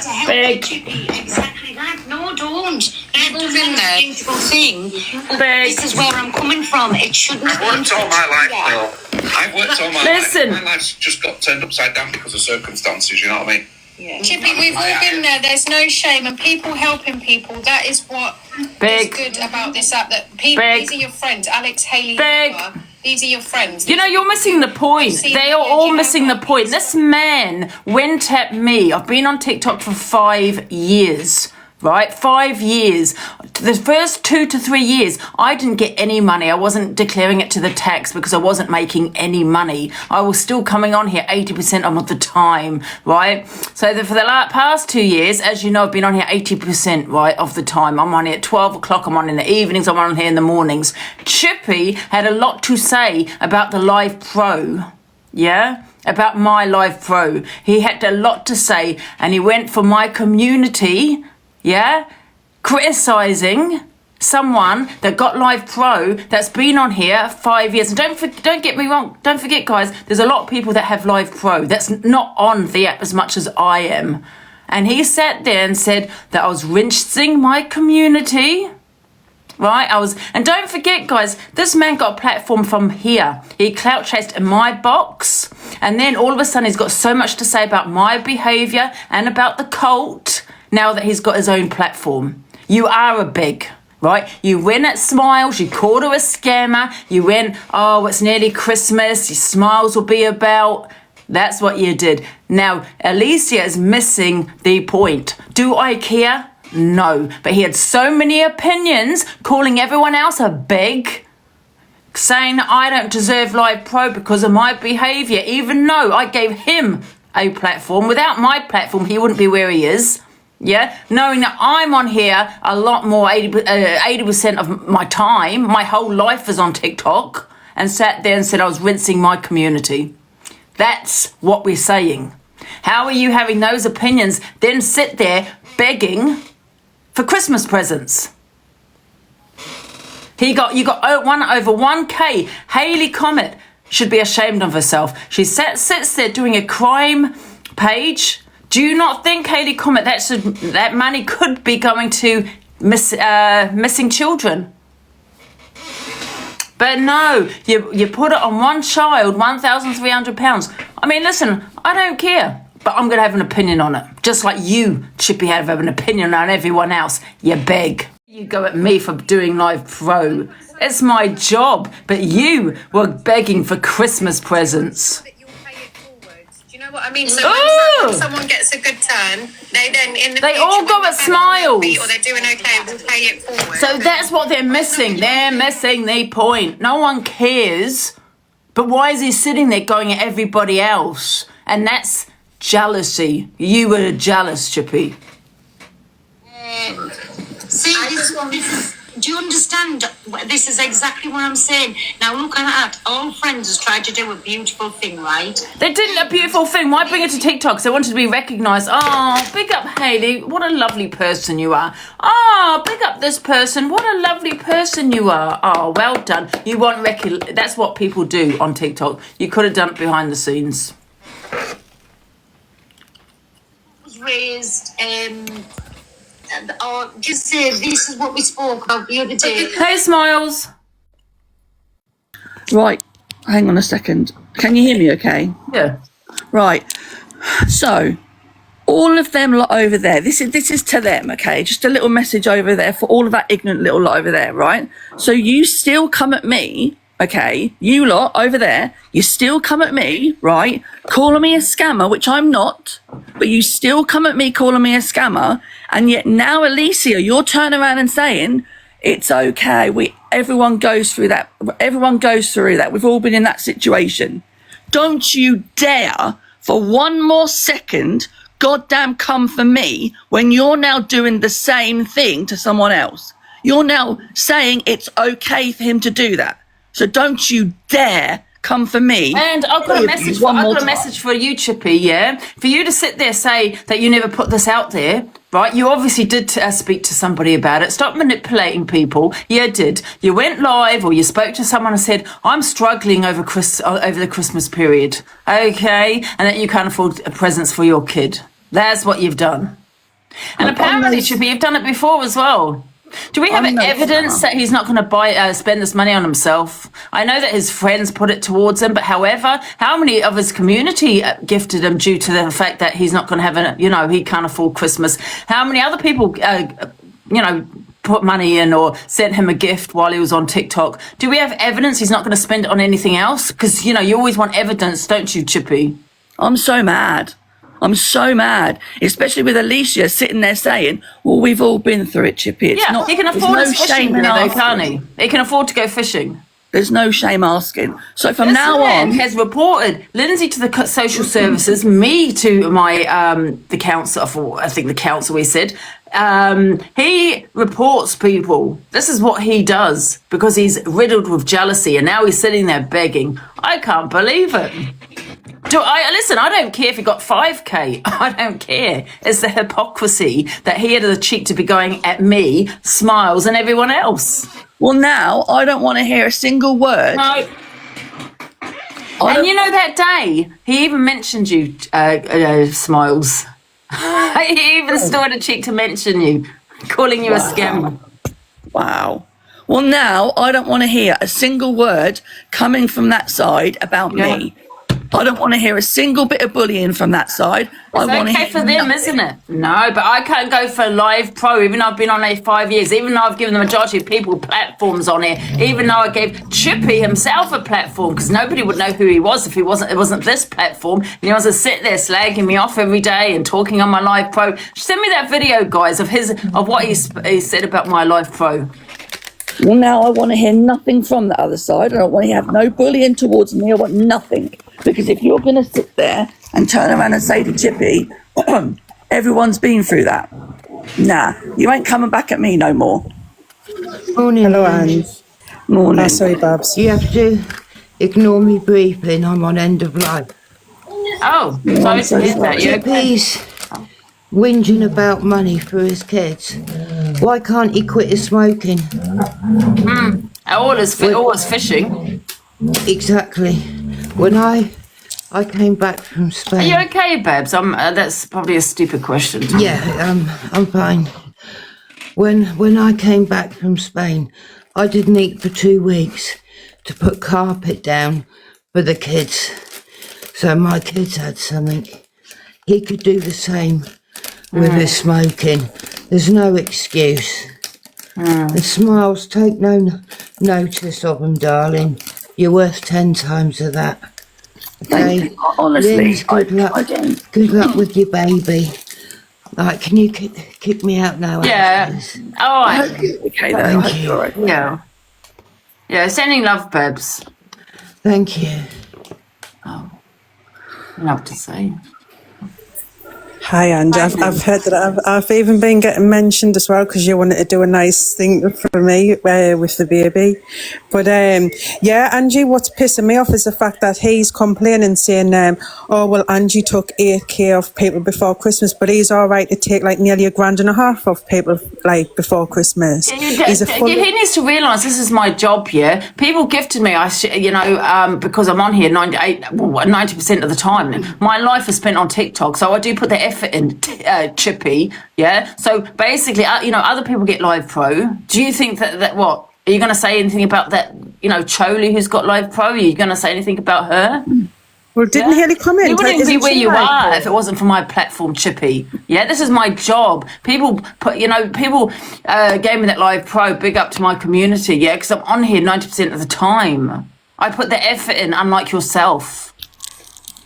to help Chippy. Exactly that. No, don't. You've all been there. Beautiful thing. This is where I'm coming from. It shouldn't have worked all my life, though. I've worked all my life. My life's just got turned upside down because of circumstances, you know what I mean? Yeah. Chippy, we've all been there. There's no shame, and people helping people. That is what is good about this app. That people, these are your friends. Alex, Haley, these are your friends. You know, you're missing the point. They are all missing the point. This man went at me. I've been on TikTok for 5 years. Right? 5 years. The first 2 to 3 years, I didn't get any money. I wasn't declaring it to the tax because I wasn't making any money. I was still coming on here 80% of the time, right? So for the past 2 years, as you know, I've been on here 80%, right, of the time. I'm on here at 12 o'clock. I'm on in the evenings. I'm on here in the mornings. Chippy had a lot to say about the Live Pro, yeah? About my Live Pro. He had a lot to say, and he went for my community, yeah, criticising someone that got Live Pro that's been on here 5 years. And don't get me wrong, don't forget, guys, there's a lot of people that have Live Pro that's not on the app as much as I am. And he sat there and said that I was rinsing my community, right? And don't forget, guys, this man got a platform from here. He clout chased in my box, and then all of a sudden he's got so much to say about my behaviour and about the cult. Now that he's got his own platform. You are a big, right? You went at Smiles, you called her a scammer, you went, oh, it's nearly Christmas, your Smiles will be about. That's what you did. Now, Alicia is missing the point. Do I care? No. But he had so many opinions, calling everyone else a big, saying that I don't deserve Live Pro because of my behaviour, even though I gave him a platform. Without my platform, he wouldn't be where he is. Yeah, knowing that I'm on here a lot more, 80% of my time, my whole life is on TikTok, and sat there and said I was rinsing my community. That's what we're saying. How are you having those opinions, then sit there begging for Christmas presents? You got over 1K. Haley Comet should be ashamed of herself. She sits there doing a crime page. Do you not think, Haley Comet, that money could be going to missing children? But no, you put it on one child, £1,300. I mean, listen, I don't care, but I'm going to have an opinion on it. Just like you, Chippy, have an opinion on everyone else. You beg. You go at me for doing Live Pro. It's my job, but you were begging for Christmas presents. You know what I mean? So when someone gets a good turn, they all go at Smiles, or they're doing okay, we'll pay it forward. So that's what they're missing. They're missing the point. No one cares. But why is he sitting there going at everybody else? And that's jealousy. You were jealous, Chippy. Do you understand? This is exactly what I'm saying. Now look at that. All friends has tried to do a beautiful thing, right? They didn't a beautiful thing. Why bring it to TikTok? They wanted to be recognised. Oh, big up Haley. What a lovely person you are. Oh, big up this person. What a lovely person you are. Oh, well done. You want that's what people do on TikTok. You could have done it behind the scenes. Was raised or just say this is what we spoke about the other day. Hey, Smiles. Right, hang on a second. Can you hear me okay? Yeah. Right, so all of them lot over there, this is to them, okay? Just a little message over there for all of that ignorant little lot over there, right? So you still come at me, okay? You lot over there, you still come at me, right? Calling me a scammer, which I'm not, but you still come at me calling me a scammer. And yet now, Alicia, you're turning around and saying, it's okay. Everyone goes through that. Everyone goes through that. We've all been in that situation. Don't you dare for one more second, goddamn come for me when you're now doing the same thing to someone else. You're now saying it's okay for him to do that. So don't you dare come for me. And I've got a message for you, Chippy, yeah? For you to sit there say that you never put this out there, right? You obviously did speak to somebody about it. Stop manipulating people. You did. You went live or you spoke to someone and said, I'm struggling over the Christmas period, okay? And that you can't afford presents for your kid. That's what you've done. And apparently, Chippy, you've done it before as well. Do we have evidence that he's not going to spend this money on himself? I know that his friends put it towards him, but however, how many of his community gifted him due to the fact that he's not going to have he can't afford Christmas? How many other people, put money in or sent him a gift while he was on TikTok? Do we have evidence he's not going to spend it on anything else? Because, you always want evidence, don't you, Chippy? I'm so mad. Especially with Alicia sitting there saying, well, we've all been through it, Chippy. He can afford his fishing though, can't he? He can afford to go fishing. There's no shame asking. So from now on, has reported Lindsay to the social services, me to my the council. I think the council. He said he reports people. This is what he does because he's riddled with jealousy, and now he's sitting there begging. I can't believe it. Listen, I don't care if he got 5K. I don't care. It's the hypocrisy that he had the cheek to be going at me, Smiles, and everyone else. Well, now I don't want to hear a single word. No. And that day, he even mentioned you, Smiles. He even still had a cheek to mention you, calling you a scammer. Wow. Well, now I don't want to hear a single word coming from that side about me. I don't want to hear a single bit of bullying from that side. It's okay for them, isn't it? No, but I can't go for Live Pro, even though I've been on there 5 years, even though I've given the majority of people platforms on here, even though I gave Chippy himself a platform, because nobody would know who he was if it wasn't this platform. And he wants to sit there slagging me off every day and talking on my Live Pro. Send me that video, guys, of what he said about my Live Pro. Well, now I want to hear nothing from the other side. I don't want to have no bullying towards me. I want nothing. Because if you're going to sit there and turn around and say to Chippy, everyone's been through that. Nah, you ain't coming back at me no more. Morning. Hello, Ange. Morning. Oh, sorry, Babs. You have to ignore me briefly. I'm on end of life. Oh, sorry to hear that. Chippy's whinging about money for his kids. Why can't he quit his smoking? All his fishing. Exactly. When I came back from Spain. Are you okay, Babs? That's probably a stupid question. Yeah, I'm fine. When I came back from Spain, I didn't eat for 2 weeks to put carpet down for the kids. So my kids had something. He could do the same with his smoking. There's no excuse. And Smiles, take no notice of him, darling. You're worth 10 times of that. Okay? Honestly, Lynn's, good luck with your baby. Right, can you kick me out now? Yeah. Alice? All right. Okay, Thank you. Right. Yeah. Yeah, sending love, Babs. Thank you. Oh, enough to say. Hi, Angie. I've heard that I've even been getting mentioned as well because you wanted to do a nice thing for me with the baby. But yeah, Angie, what's pissing me off is the fact that he's complaining, saying, "Oh well, Angie took 8K off people before Christmas, but he's all right to take like nearly $1,500 off people like before Christmas." He needs to realise this is my job here. People gifted me, because I'm on here 90% of the time. My life is spent on TikTok, so I do put the effort in, Chippy. Yeah. So basically, other people get Live Pro. Do you think that what? Are you going to say anything about that? Choli who's got Live Pro? Are you going to say anything about her? Well, didn't Haley come in? You wouldn't be where you are if it wasn't for my platform, Chippy. Yeah, this is my job. People gave me that Live Pro. Big up to my community. Yeah, because I'm on here 90% of the time. I put the effort in, unlike yourself.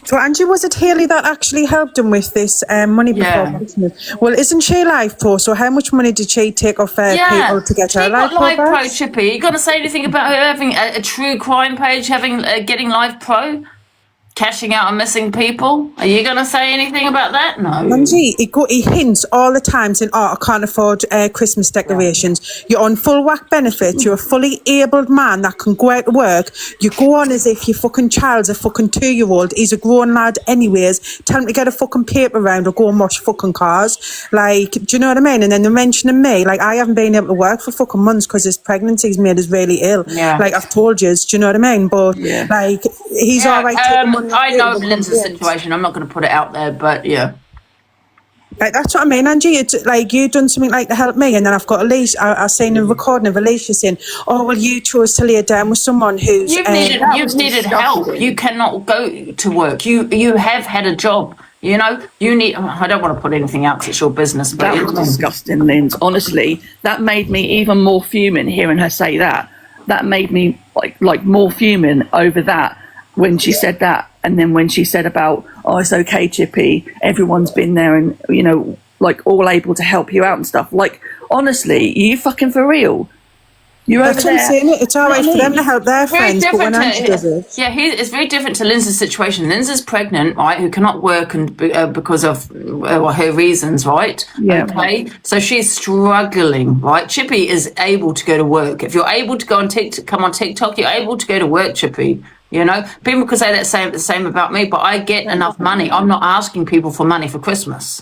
So, Angie, was it Haley that actually helped him with this money before Christmas? Well, isn't she Live Pro? So how much money did she take off people to get her Live Pro? Live Pro, Chippy. You got to say anything about her having a true crime page, getting Live Pro? Cashing out on missing people? Are you going to say anything about that? No. Angie, he hints all the time saying, I can't afford Christmas decorations. You're on full whack benefits. You're a fully abled man that can go out to work. You go on as if your fucking child's a fucking 2-year-old. He's a grown lad anyways. Tell him to get a fucking paper round or go and wash fucking cars. Like, do you know what I mean? And then they're mentioning me. Like, I haven't been able to work for fucking months because his pregnancy's made us really ill. Yeah. Like, I've told you, do you know what I mean? But, like, he's all right taking money. I know Lynn's situation. I'm not going to put it out there, but yeah. Like, that's what I mean, Angie. It's like you done something like to help me, and then I've got Alicia. I seen a recording of Alicia saying, "Oh, well, you chose to lay down with someone who's You've needed help. You cannot go to work. You have had a job. You know, you need. I don't want to put anything out because it's your business, but That was disgusting, Linz. Honestly, that made me even more fuming hearing her say that. That made me like more fuming over that when she said that, and then when she said about, oh, it's okay, Chippy, everyone's been there and, you know, like all able to help you out and stuff. Like, honestly, you fucking for real? You're That's over what I'm there. saying. It's all right for them to help their friends, but when Angie does it, yeah, it's very different to Lindsay's situation. Lindsay's pregnant, right? Who cannot work and because of her reasons, right? Yeah. Okay. So she's struggling, right? Chippy is able to go to work. If you're able to go on come on TikTok, you're able to go to work, Chippy. You know, people could say the same about me, but I get enough money. I'm not asking people for money for Christmas.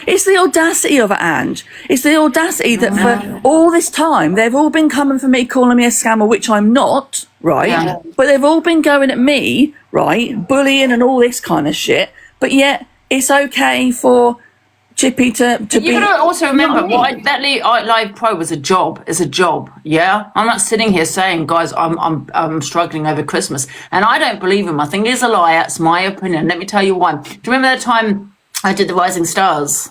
It's the audacity of it, Ange. It's the audacity that for all this time, they've all been coming for me, calling me a scammer, which I'm not, right? Yeah. But they've all been going at me, right? Bullying and all this kind of shit. But yet, it's okay for Chippy to be... You gotta also remember, that Live Pro was a job. It's a job, yeah? I'm not sitting here saying, guys, I'm struggling over Christmas. And I don't believe him. I think he's a liar. It's my opinion. Let me tell you why. Do you remember that time I did the Rising Stars?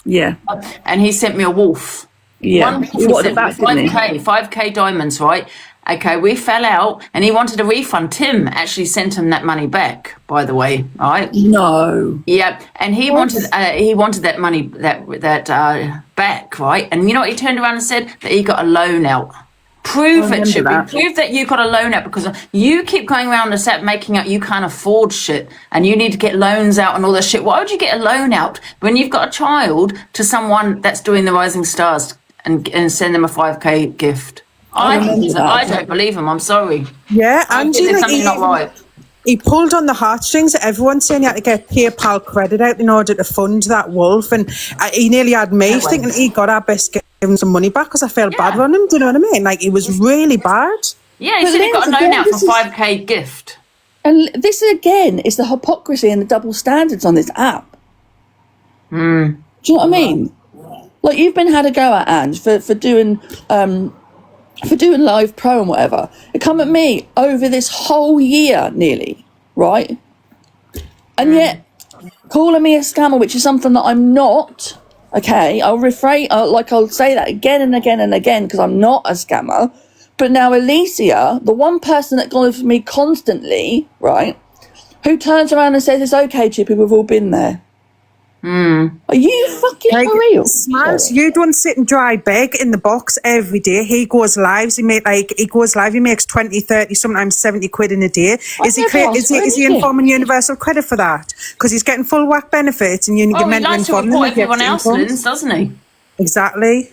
Yeah. And he sent me a wolf. Yeah. One wolf He wanted sent me it back, didn't he? 5K diamonds, right? Okay, we fell out and he wanted a refund. Tim actually sent him that money back, by the way, right? No. Yeah, and he wanted that money back, right? And you know what he turned around and said? That he got a loan out. Prove it, Chippy. Prove that you got a loan out, because you keep going around the set making out you can't afford shit and you need to get loans out and all this shit. Why would you get a loan out when you've got a child to someone that's doing the Rising Stars and send them a 5K gift? I don't believe him. I'm sorry. yeah, Angie, There's like, something not right. he pulled on the heartstrings. Everyone's saying he had to get PayPal credit out in order to fund that wolf, and he nearly had me thinking he got our best, give him some money back because I felt bad on him. Do you know what I mean? Like, it was really bad. Yeah, he said he got a loan out for 5K gift. And this again is the hypocrisy and the double standards on this app. Do you know what I mean? Like, you've been had a go at, Ange, for doing Live Pro and whatever. It come at me over this whole year nearly, right? And yet calling me a scammer, which is something that I'm not. Okay, I'll say that again and again and again because I'm not a scammer. But now Alicia, the one person that goes for me constantly, right, who turns around and says, it's okay, Chippy, we've all been there. Are you fucking for real? Smiles, you don't sit and dry beg in the box every day. He goes live. He makes 20, 30, sometimes 70 quid in a day. Is he informing Universal Credit for that? Because he's getting full whack benefits and you're meant to inform report everyone else, Linz, doesn't he? Exactly.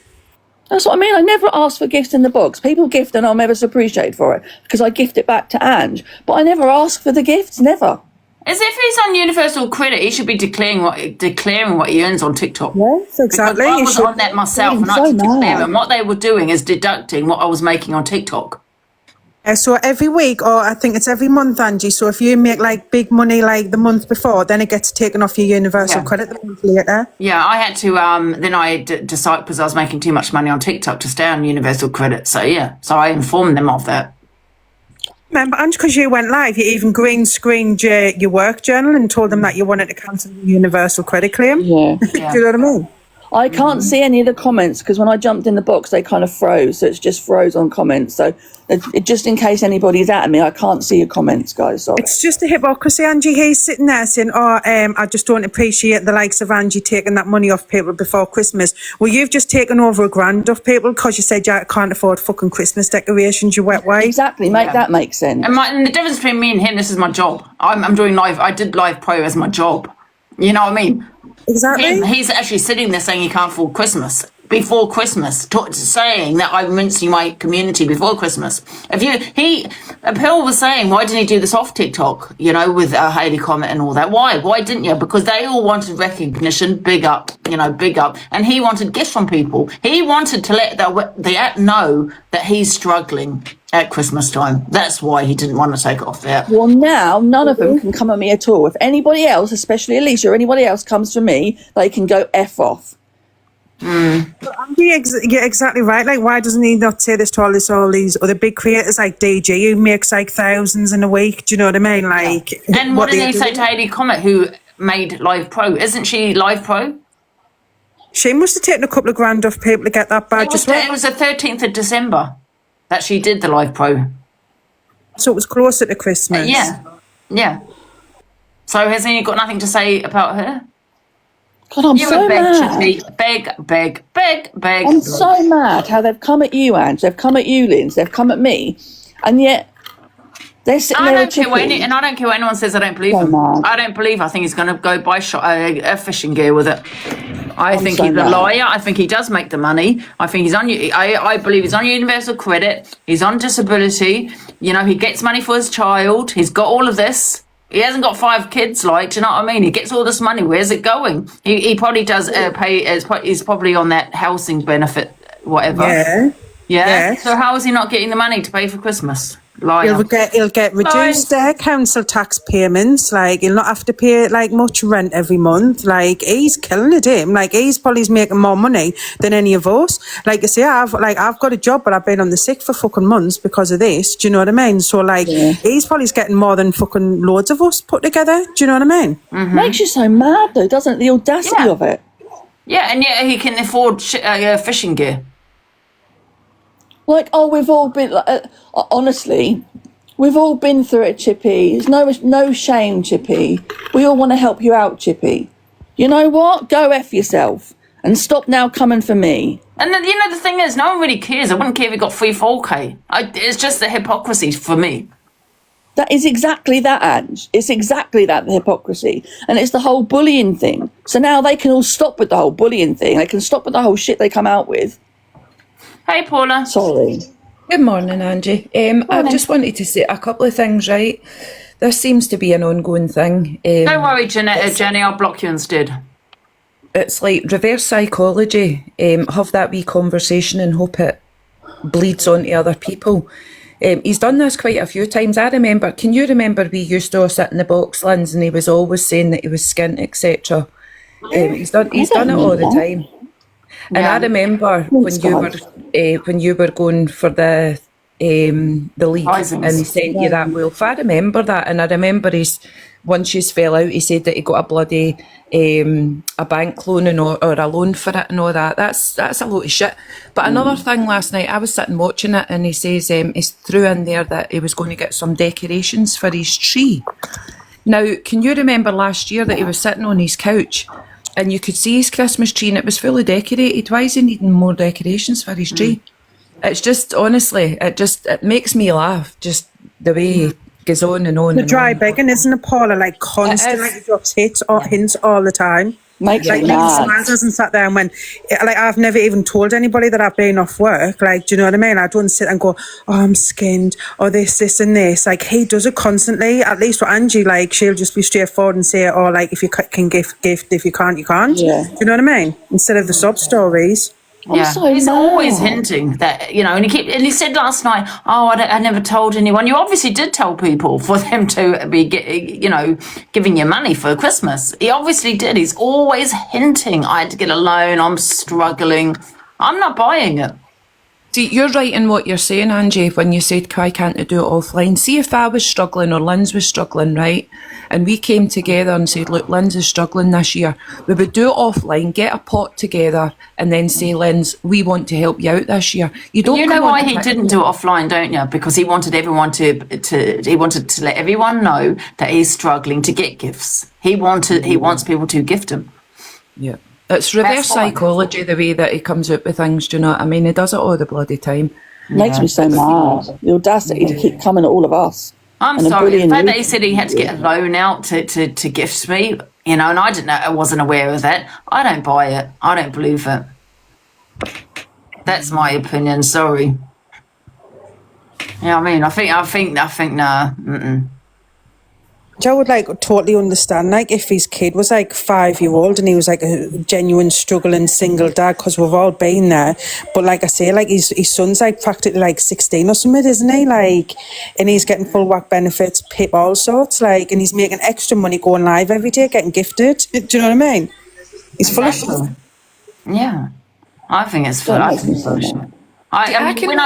That's what I mean. I never ask for gifts in the box. People gift and I'm ever so appreciated for it because I gift it back to Ange. But I never ask for the gifts, never. As if he's on Universal Credit, he should be declaring what he earns on TikTok. Yes, exactly. Because I was on that myself, and I had to declare, and what they were doing is deducting what I was making on TikTok. So every week, or I think it's every month, Angie. So if you make like big money like the month before, then it gets taken off your Universal Credit the month later. Yeah, I had to. Then I decide because I was making too much money on TikTok to stay on Universal Credit. So so I informed them of that. Remember, Ange, because you went live, you even green screened your work journal and told them that you wanted to cancel the Universal Credit claim. Yeah. Do you know what I mean? I can't see any of the comments because when I jumped in the box, they kind of froze. So it's just froze on comments. So just in case anybody's at me, I can't see your comments, guys. Sorry. It's just a hypocrisy, Angie. He's sitting there saying, I just don't appreciate the likes of Angie taking that money off people before Christmas. Well, you've just taken over $1,000 off people because you said you can't afford fucking Christmas decorations, you wet wipe. Exactly. That makes sense. And the difference between me and him, this is my job. I'm doing live. I did Live Pro as my job. You know what I mean? Exactly. He's actually sitting there saying he can't afford Christmas before Christmas, saying that I'm rinsing my community before Christmas. Pearl was saying, why didn't he do this off TikTok? You know, with Hayley comment and all that. Why didn't you? Because they all wanted recognition, big up, and he wanted gifts from people. He wanted to let the app know that he's struggling. at Christmas time. That's why he didn't want to take it off there. Well, now none of them can come at me at all. If anybody else, especially Alicia or anybody else, comes to me, they can go F off. You're exactly right. Like, why doesn't he not say this to all these other big creators like DG who makes like thousands in a week? Do you know what I mean? Like, And what did he say to Hayley Comet, who made Live Pro? Isn't she Live Pro? She must have taken a couple of grand off people to get that badge as well. It was the 13th of December that she did the Live Pro. So it was closer to Christmas. Yeah. So has he got nothing to say about her? God, I'm so mad. Beg. I'm so mad how they've come at you, Ange. They've come at you, Linz. They've come at me, and yet they're sitting there. I don't care what anyone says. I don't believe him. I don't believe. I think he's going to go buy a fishing gear with it. I think he's a liar. I think he does make the money. I think he's on. I believe he's on universal credit. He's on disability. You know, he gets money for his child. He's got all of this. He hasn't got 5 kids, like, do you know what I mean? He gets all this money. Where's it going? He probably does pay. He's probably on that housing benefit, whatever. Yeah. So how is he not getting the money to pay for Christmas? Liar. He'll get reduced council tax payments. Like, he'll not have to pay like much rent every month. Like, he's killing it, him. Like, he's probably making more money than any of us. Like I say, I've got a job, but I've been on the sick for fucking months because of this. Do you know what I mean? So like, he's probably getting more than fucking loads of us put together. Do you know what I mean? Mm-hmm. Makes you so mad though, doesn't it? The audacity of it. Yeah, and yet he can afford fishing gear. Like, we've all been, honestly, we've all been through it, Chippy. There's no shame, Chippy. We all want to help you out, Chippy. You know what? Go F yourself and stop now coming for me. And then, the thing is, no one really cares. I wouldn't care if he got 4K. It's just the hypocrisy for me. That is exactly that, Ange. It's exactly that, the hypocrisy. And it's the whole bullying thing. So now they can all stop with the whole bullying thing. They can stop with the whole shit they come out with. Hey, Paula. Sorry. Good morning, Angie. I just wanted to say a couple of things, right? This seems to be an ongoing thing. Don't worry, Jenny, I'll block you instead. It's like reverse psychology. Have that wee conversation and hope it bleeds on to other people. He's done this quite a few times. Can you remember we used to all sit in the box, Linz, and he was always saying that he was skint, etc. He's done it all the time. And I remember when you were going for the league and he sent you that wolf. I remember that, and I remember once you fell out, he said that he got a bloody a bank loan or a loan for it and all that. That's a lot of shit. But another thing, last night I was sitting watching it, and he says he threw in there that he was going to get some decorations for his tree. Now, can you remember last year that he was sitting on his couch? And you could see his Christmas tree and it was fully decorated. Why is he needing more decorations for his tree? It's just, honestly, it makes me laugh, just the way he goes on and on. The dry begging, isn't it, Paula? Like, constantly, like, drops hints all the time. Makes like, me mad. Smiles hasn't sat there and went, like, I've never even told anybody that I've been off work. Like, do you know what I mean? I don't sit and go, I'm skinned, or this and this. Like, he does it constantly. At least with Angie, like, she'll just be straightforward and say, like, if you can gift, if you can't, you can't. Yeah. Do you know what I mean? Instead of the sob stories. Yeah, he's always hinting that, and he said last night, I never told anyone. You obviously did tell people for them to be, giving you money for Christmas. He obviously did. He's always hinting, I had to get a loan, I'm struggling. I'm not buying it. See, you're right in what you're saying, Angie, when you said, why can't I do it offline? See, if I was struggling or Linz was struggling, right, and we came together and said, look, Linz is struggling this year, we would do it offline, get a pot together, and then say, Linz, we want to help you out this year. You know why he didn't do it offline, don't you? Because he wanted everyone to let everyone know that he's struggling to get gifts. He wants people to gift him. Yeah. It's reverse psychology, the way that he comes out with things, do you know what I mean? He does it all the bloody time. Makes me so mad. The audacity to keep coming at all of us. I'm sorry. The fact that he said he had to get a loan out to gift me, and I didn't know, I wasn't aware of that. I don't buy it. I don't believe it. That's my opinion. Sorry. Yeah, I mean, I think nah. Joe would like totally understand, like if his kid was like 5-year-old and he was like a genuine struggling single dad, because we've all been there. But like I say, like his son's like practically like 16 or something, isn't he? Like, and he's getting full whack benefits, PIP, all sorts, like, and he's making extra money going live every day, getting gifted. Do you know what I mean? He's full of shit. Yeah, I think it's full. I think it's full of shit.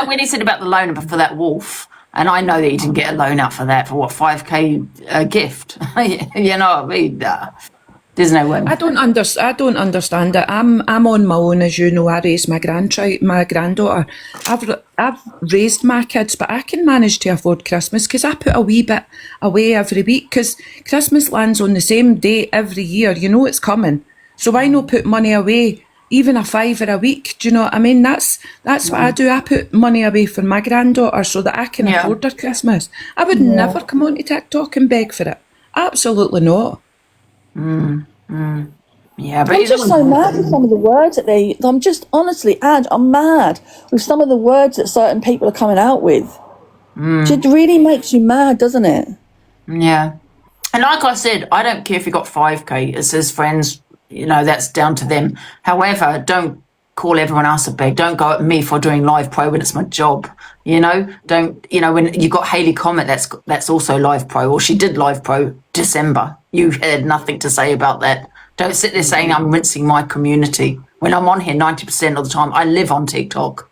When he said about the loan for that wolf. And I know that he didn't get a loan out for that, for what, 5k gift? You know what I mean? There's no way. I don't understand it. I'm on my own, as you know. I raised my granddaughter. I've raised my kids, but I can manage to afford Christmas because I put a wee bit away every week, because Christmas lands on the same day every year. You know it's coming. So why not put money away? Even a £5 a week, do you know what I mean? That's what I do. I put money away for my granddaughter so that I can afford her Christmas. I would never come onto TikTok and beg for it. Absolutely not. Yeah, but I'm just so mad with some of the words that I'm just, honestly, Ange, I'm mad with some of the words that certain people are coming out with. It really makes you mad, doesn't it? Yeah. And like I said, I don't care if you got 5k. It says friends, you know, that's down to them. However, don't call everyone else a beg. Don't go at me for doing live pro when it's my job. You know, don't, you know, when you got Hayley Comet, that's also live pro, or she did live pro December. You had nothing to say about that. Don't sit there saying I'm rinsing my community when I'm on here 90% of the time. I live on TikTok.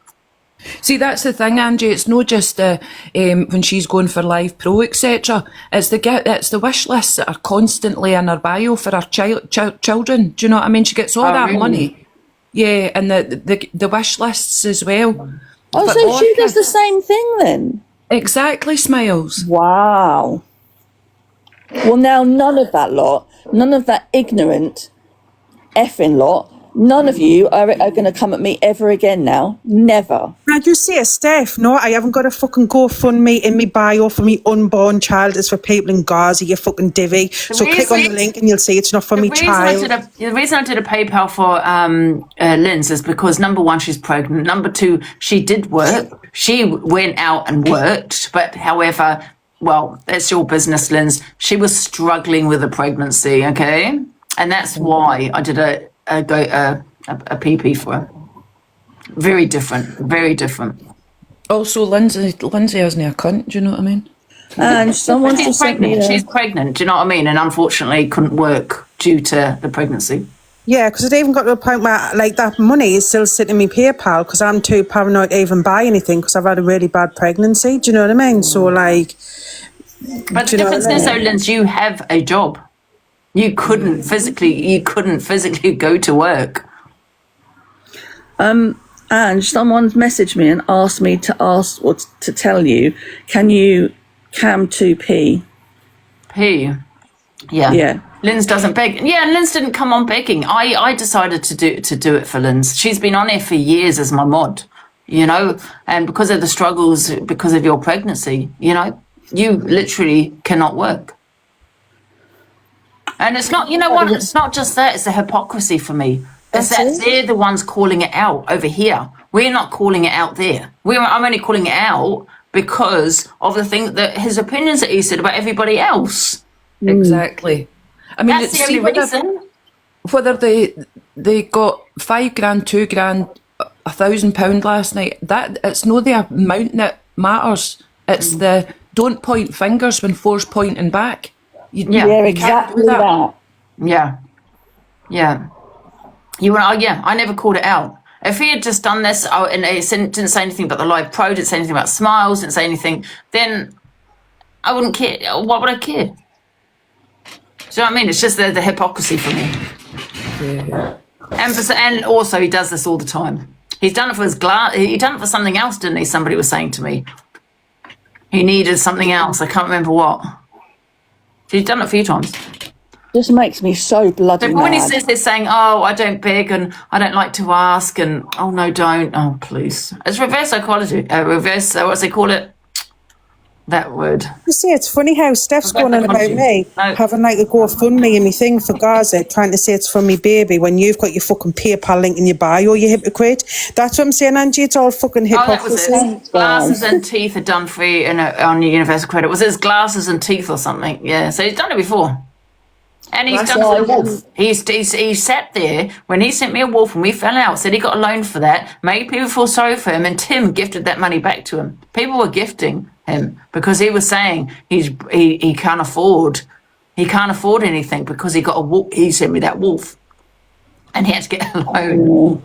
See, that's the thing, Angie. It's not just when she's going for live pro, etc. It's the wish lists that are constantly in her bio for her children. Do you know what I mean? She gets all that really? money, yeah, and the wish lists as well. Oh, But so she does the same thing then? Exactly, Smiles. Wow. Well, now none of that ignorant effing lot, none of you are going to come at me ever again now. Never. I just say, Steph, no, I haven't got a fucking GoFundMe in my bio for me unborn child. It's for people in Gaza, you fucking divvy. So click on the link and you'll see it's not for me child. The reason I did a PayPal for Linz is because, number one, she's pregnant. Number two, she did work. She went out and worked. But however, well, that's your business, Linz. She was struggling with a pregnancy, okay? And that's why I did a PP for her. Very different. Also, Lindsay isn't a cunt. Do you know what I mean? And someone she's pregnant. She's pregnant. Do you know what I mean? And unfortunately, couldn't work due to the pregnancy. Yeah, because it even got to a point where, like, that money is still sitting in my PayPal because I'm too paranoid to even buy anything because I've had a really bad pregnancy. Do you know what I mean? So, like... But the difference is, though, Linz, you have a job. You couldn't physically go to work. And someone's messaged me and asked me to tell you, can you cam 2p? P? Yeah. Yeah. Linz doesn't beg. Yeah, and Linz didn't come on begging. I decided to do it for Linz. She's been on here for years as my mod, you know, and because of the struggles, because of your pregnancy, you know, you literally cannot work. And it's not, you know what, it's not just that, it's the hypocrisy for me. It's that they're the ones calling it out over here. We're not calling it out there. I'm only calling it out because of the thing that his opinions that he said about everybody else. Exactly. I mean, that's the only reason. Whether they got $5,000, $2,000, £1,000 last night, that it's not the amount that matters. It's the don't point fingers when four's pointing back. Yeah, exactly that. Yeah. I never called it out. If he had just done this and he didn't say anything about the live pro, didn't say anything about Smiles, didn't say anything, then I wouldn't care. What would I care? Do you know what I mean? It's just the hypocrisy for me. Yeah. And also he does this all the time. He's done it for his glass. He done it for something else, didn't he? Somebody was saying to me. He needed something else. I can't remember what. He's done it a few times. Just makes me so bloody mad. When he says they're saying, oh, I don't beg and I don't like to ask and, oh, no, don't. Oh, please. It's reverse psychology. What's they call it? That would. You see, it's funny how Steph's going on about me No. having like a GoFundMe and me thing for Gaza, trying to say it's for me baby when you've got your fucking PayPal link in your bio, you hypocrite. That's what I'm saying, Angie. It's all fucking Oh, that was hypocrisy. it. Glasses and teeth are done free on your universal credit. Was it glasses and teeth or something? Yeah, so he's done it before. And he's done it for the wolf. He sat there when he sent me a wolf and we fell out, said he got a loan for that, made people feel sorry for him, and Tim gifted that money back to him. People were gifting him because he was saying he can't afford anything because he got a wolf. He sent me that wolf and he had to get a loan.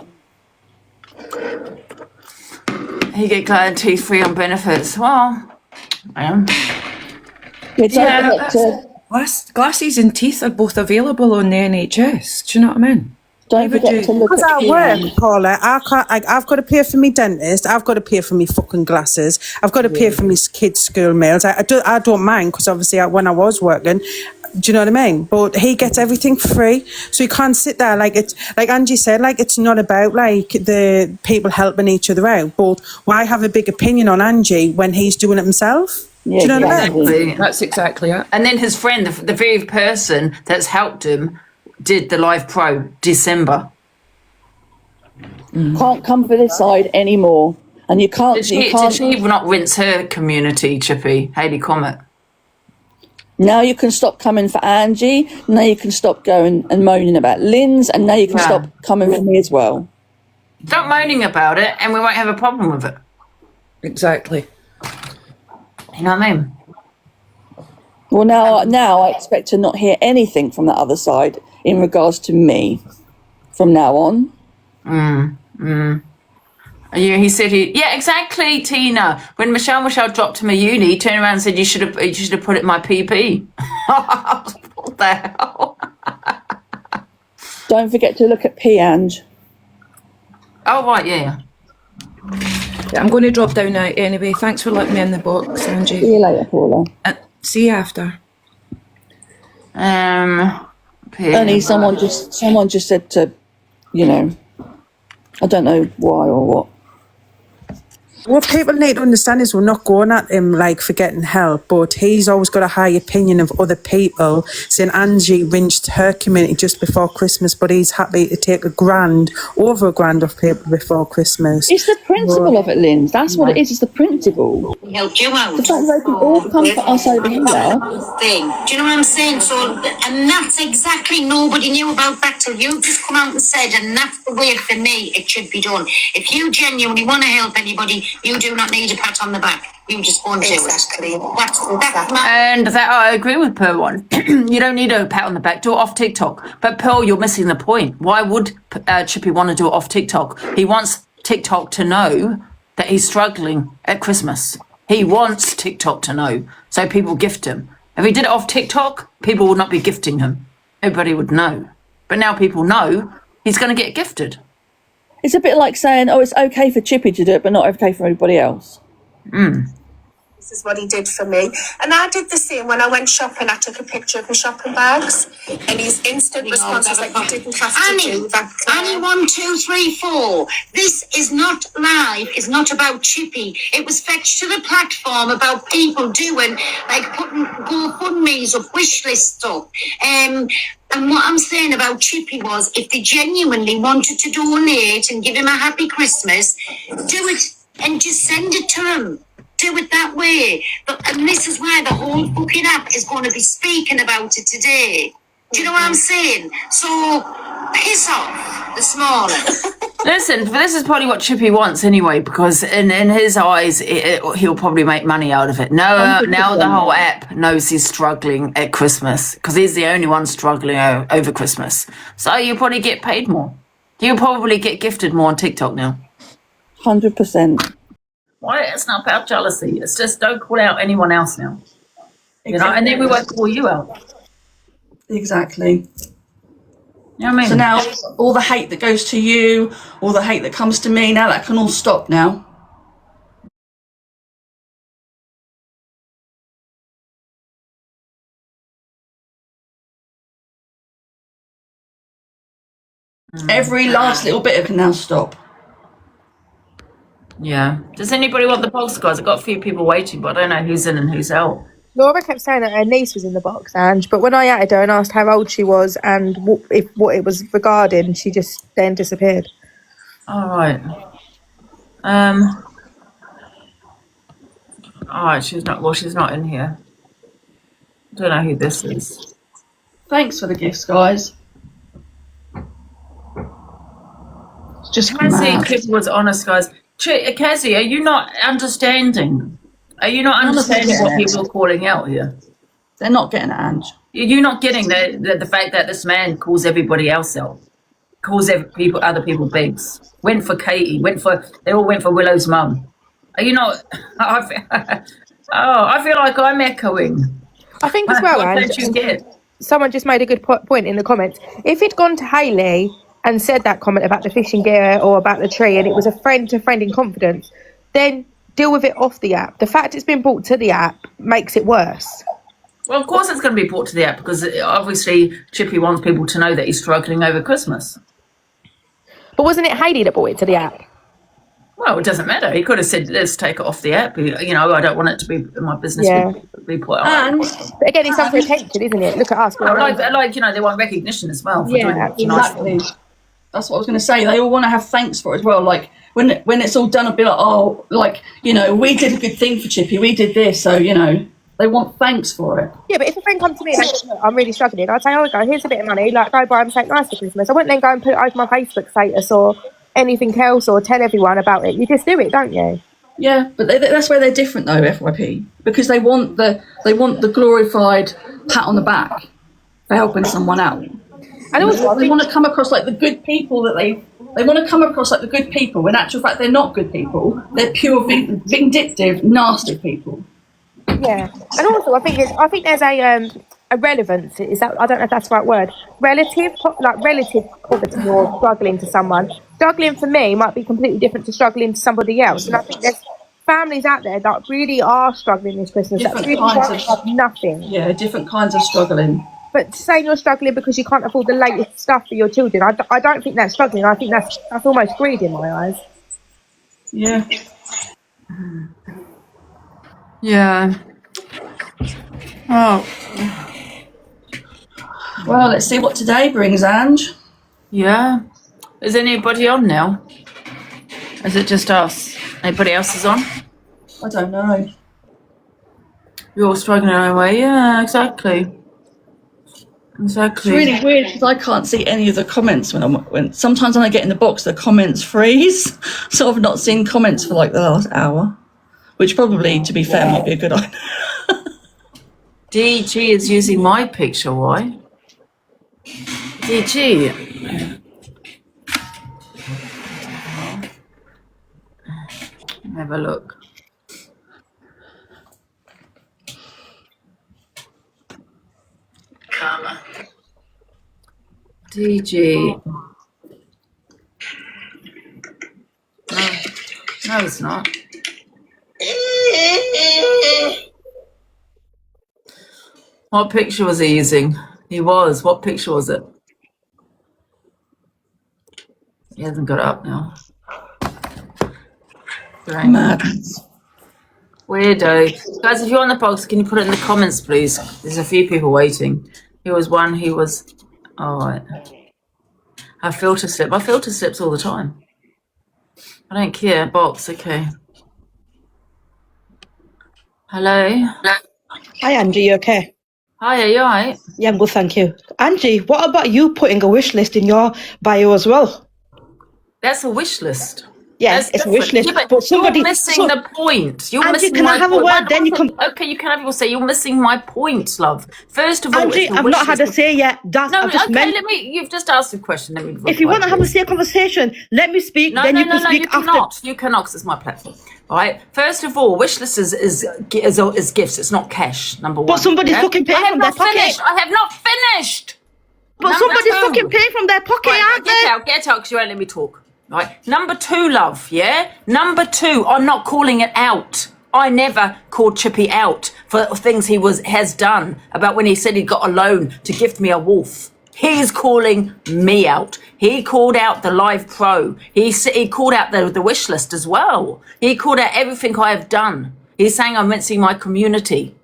He get glass and teeth free on benefits. Well, Glasses and teeth are both available on the NHS. Do you know what I mean? Don't forget to look Because at I work, Paula, I've got to pay for me dentist. I've got to pay for me fucking glasses. I've got to pay for me kids' school meals. I don't mind because obviously when I was working, do you know what I mean? But he gets everything free, so you can't sit there like it's like Angie said. Like it's not about like the people helping each other out. But why have a big opinion on Angie when he's doing it himself? Yeah, do you know what I mean? Exactly. That's exactly it. And then his friend, the very person that's helped him, did the Live Pro December. Can't come for this side anymore, and you can't. Did she not rinse her community, Chippy? Hayley Comet. Now you can stop coming for Angie. Now you can stop going and moaning about Lynn's, and now you can stop coming for me as well. Stop moaning about it, and we won't have a problem with it. Exactly. You know what I mean? Well, now I expect to not hear anything from the other side in regards to me from now on. He said yeah, exactly, Tina. When Michelle dropped him a uni, he turned around and said you should have put it in my PP. What the hell? Don't forget to look at P, Ange. Oh right, yeah. Yeah, I'm going to drop down now anyway. Thanks for letting me in the box, Angie. See you later, Paula. See you after. Only someone just said to, I don't know why or what. What people need to understand is we're not going at him like for getting help, but he's always got a high opinion of other people, saying Angie rinsed her community just before Christmas, but he's happy to take over $1,000 off people before Christmas. It's the principle of it, Lynn. That's what it is. It's the principle. We helped you out. The fact that they can all come for us over here. Thing. Do you know what I'm saying? So, and that's exactly, nobody knew about that till you just come out and said, and that's the way for me it should be done. If you genuinely want to help anybody, you do not need a pat on the back. You just go and do it. That's and that I agree with Pearl on. You don't need a pat on the back. Do it off TikTok. But Pearl, you're missing the point. Why would Chippy want to do it off TikTok? He wants TikTok to know that he's struggling at Christmas. He wants TikTok to know, so people gift him. If he did it off TikTok, people would not be gifting him. Everybody would know. But now people know he's going to get gifted. It's a bit like saying, it's okay for Chippy to do it, but not okay for everybody else. This is what he did for me. And I did the same when I went shopping. I took a picture of my shopping bags, and his instant response was like, you didn't have to do that. Annie, 1, 2, 3, 4. This is not live. It's not about Chippy. It was fetched to the platform about people doing, like putting GoFundMes up, wish list up. And what I'm saying about Chippy was, if they genuinely wanted to donate and give him a happy Christmas, do it and just send it to him. Do it that way. And this is why the whole fucking app is going to be speaking about it today. Do you know what I'm saying? So, piss off this morning. Listen, this is probably what Chippy wants anyway, because in his eyes, he'll probably make money out of it. Now the whole app knows he's struggling at Christmas, because he's the only one struggling over Christmas. So you'll probably get paid more. You'll probably get gifted more on TikTok now. 100%. Why? It's not about jealousy. It's just don't call out anyone else now. You know, and then we won't call you out. Exactly. You know what I mean? So now all the hate that goes to you, all the hate that comes to me, now that can all stop now. Every last little bit of it can now stop. Yeah. Does anybody want the box, guys? I've got a few people waiting, but I don't know who's in and who's out. Laura kept saying that her niece was in the box, Ange, but when I added her and asked how old she was and what it was regarding, she just then disappeared. All right. All right, she's not in here. I don't know who this is. Thanks for the gifts, guys. It's just Cassie was honest, guys. Cassie, are you not understanding? Are you not understanding what people are calling out here? They're not getting it, Ange. You're not getting the fact that this man calls everybody else out, calls other people bigs. Went for Katie. They all went for Willow's mum. Are you not? I feel like I'm echoing. I think as well, What Ange, don't you get? someone just made a good point in the comments. If he'd gone to Hayley and said that comment about the fishing gear or about the tree, and it was a friend to friend in confidence, then deal with it off the app. The fact it's been brought to the app makes it worse. Well, of course it's going to be brought to the app because obviously Chippy wants people to know that he's struggling over Christmas. But wasn't it Hayley that brought it to the app? Well, it doesn't matter. He could have said, let's take it off the app. You know, I don't want it to be my business. Yeah. Be put on. But again, it's something for attention, isn't it? Look at us. Well, like, you know, they want recognition as well. For doing Exactly. nice. That's what I was going to say. They all want to have thanks for it as well. Like, when it's all done, I'll be like, oh, like, you know, we did a good thing for Chippy. We did this. So, you know, they want thanks for it. Yeah, but if a friend comes to me and says, look, I'm really struggling, I'd say, oh, go, here's a bit of money. Like, go buy them something nice for Christmas. I wouldn't then go and put it over my Facebook status or anything else or tell everyone about it. You just do it, don't you? Yeah, but that's where they're different though, FYP, because they want the glorified pat on the back for helping someone out. And also, they want to come across like the good people that they want to come across like the good people. When in actual fact, they're not good people. They're pure vindictive, nasty people. Yeah, and also I think there's a relevance. Is that, I don't know if that's the right word. Relative poverty or struggling to someone. Struggling for me might be completely different to struggling to somebody else. And I think there's families out there that really are struggling this Christmas. That really have nothing. Yeah, different kinds of struggling. But saying you're struggling because you can't afford the latest stuff for your children, I don't think that's struggling. I think that's almost greed in my eyes. Yeah. Yeah. Oh. Well, let's see what today brings, Ange. Yeah. Is anybody on now? Is it just us? Anybody else is on? I don't know. You're all struggling away. Yeah, exactly. Exactly. It's really weird because I can't see any of the comments when sometimes when I get in the box the comments freeze. So I've not seen comments for like the last hour, which probably, to be fair, might be a good idea. DG is using my picture. Why? DG. Have a look. Karma. DG. No, it's not. What picture was he using? He was. What picture was it? He hasn't got it up now. Madness. Weirdo. Guys, if you're on the box, can you put it in the comments, please? There's a few people waiting. He was one, he was... All right. I filter slip. I filter slips all the time. I don't care. Box, okay. Hello? Hi, Angie, you okay? Hi, are you all right? Yeah, I'm good, thank you. Angie, what about you putting a wish list in your bio as well? That's a wish list. Yes, it's a wish list. Yeah, but somebody, you're missing the point. You're Angie, missing can my I have point. a word? Then you can... Okay, you can have people say you're missing my point, love. First of all, Angie, I've not had a say yet. That's, no, I've just okay, you've just asked a question. Let me if you want to have a say conversation, let me speak, then you can speak after. You cannot, because it's my platform. All right. First of all, wish list is gifts. It's not cash. Number one. But somebody's fucking paying from their pocket. I have not finished. But somebody's fucking paying from their pocket, aren't they? Get out, because you won't let me talk. Right. Number two, love, yeah? Number two, I'm not calling it out. I never called Chippy out for things he has done about when he said he got a loan to gift me a wolf. He's calling me out. He called out the Live Pro. He called out the wish list as well. He called out everything I have done. He's saying I'm mincing my community.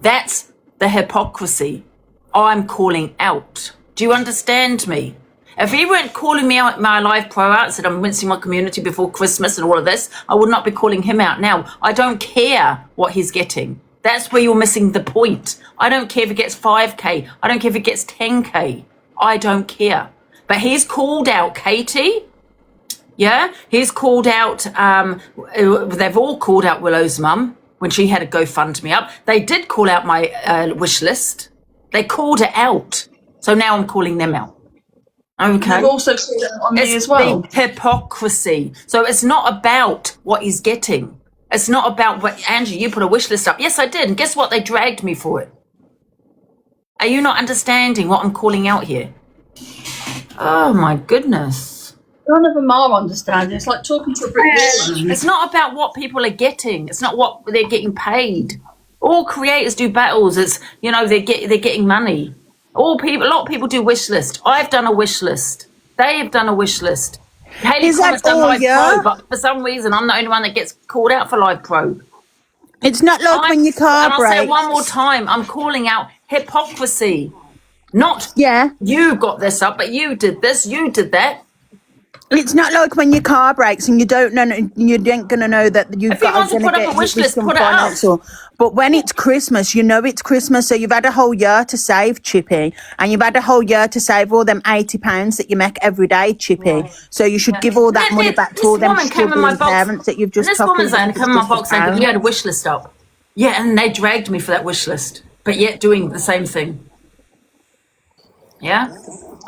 That's the hypocrisy I'm calling out. Do you understand me? If he weren't calling me out, my Live Pro out, said I'm mincing my community before Christmas and all of this, I would not be calling him out now. I don't care what he's getting. That's where you're missing the point. I don't care if he gets 5K. I don't care if he gets 10K. I don't care. But he's called out Katie. Yeah, he's called out, they've all called out Willow's mum when she had a GoFundMe up. They did call out my wish list. They called it out. So now I'm calling them out. Okay. You've also called it on me as well. The hypocrisy. So it's not about what he's getting. It's not about what, Angie, you put a wish list up. Yes, I did. And guess what? They dragged me for it. Are you not understanding what I'm calling out here? Oh, my goodness. None of them are understanding. It's like talking to a brick wall. It's not about what people are getting. It's not what they're getting paid. All creators do battles. It's, you know, they're getting money. A lot of people do wish list. I've done a wish list. They have done a wish list. Hayley Comment's done Live Pro, but for some reason I'm the only one that gets called out for Live Pro. It's not like when your car breaks. And I'll say it one more time, I'm calling out hypocrisy. Not you got this up, but you did this, you did that. It's not like when your car breaks and you don't know, you ain't gonna know that you've got to put up a wish list, put it up. But when it's Christmas, you know it's Christmas, so you've had a whole year to save, Chippy, and you've had a whole year to save all them £80 that you make every day, Chippy. So you should give all that money back to all them struggling parents that you've just This woman's came in my box saying, you had a wish list up. Yeah, and they dragged me for that wish list, but yet doing the same thing. Yeah?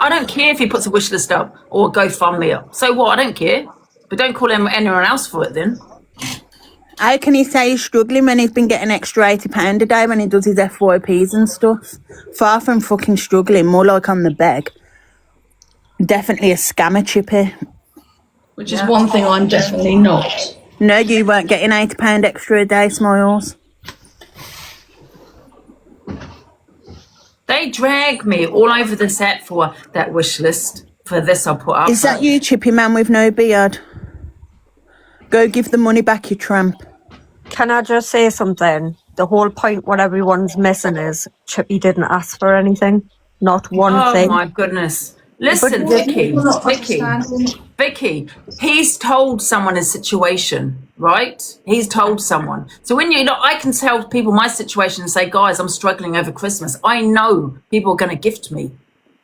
I don't care if he puts a wish list up or GoFundMe up. So what? I don't care. But don't call him anyone else for it then. How can he say he's struggling when he's been getting extra £80 a day when he does his FYPs and stuff? Far from fucking struggling, more like on the beg. Definitely a scammer, Chippy. Which is one thing I'm definitely not. No, you weren't getting £80 extra a day, Smiles. They drag me all over the set for that wish list. For this I'll put up. Is that you, Chippy man with no beard? Go give the money back, you tramp. Can I just say something? The whole point what everyone's missing is Chippy didn't ask for anything. Not one thing. Oh my goodness. Listen, Vicky, he's told someone his situation, right? He's told someone. So when I can tell people my situation and say, guys, I'm struggling over Christmas. I know people are going to gift me.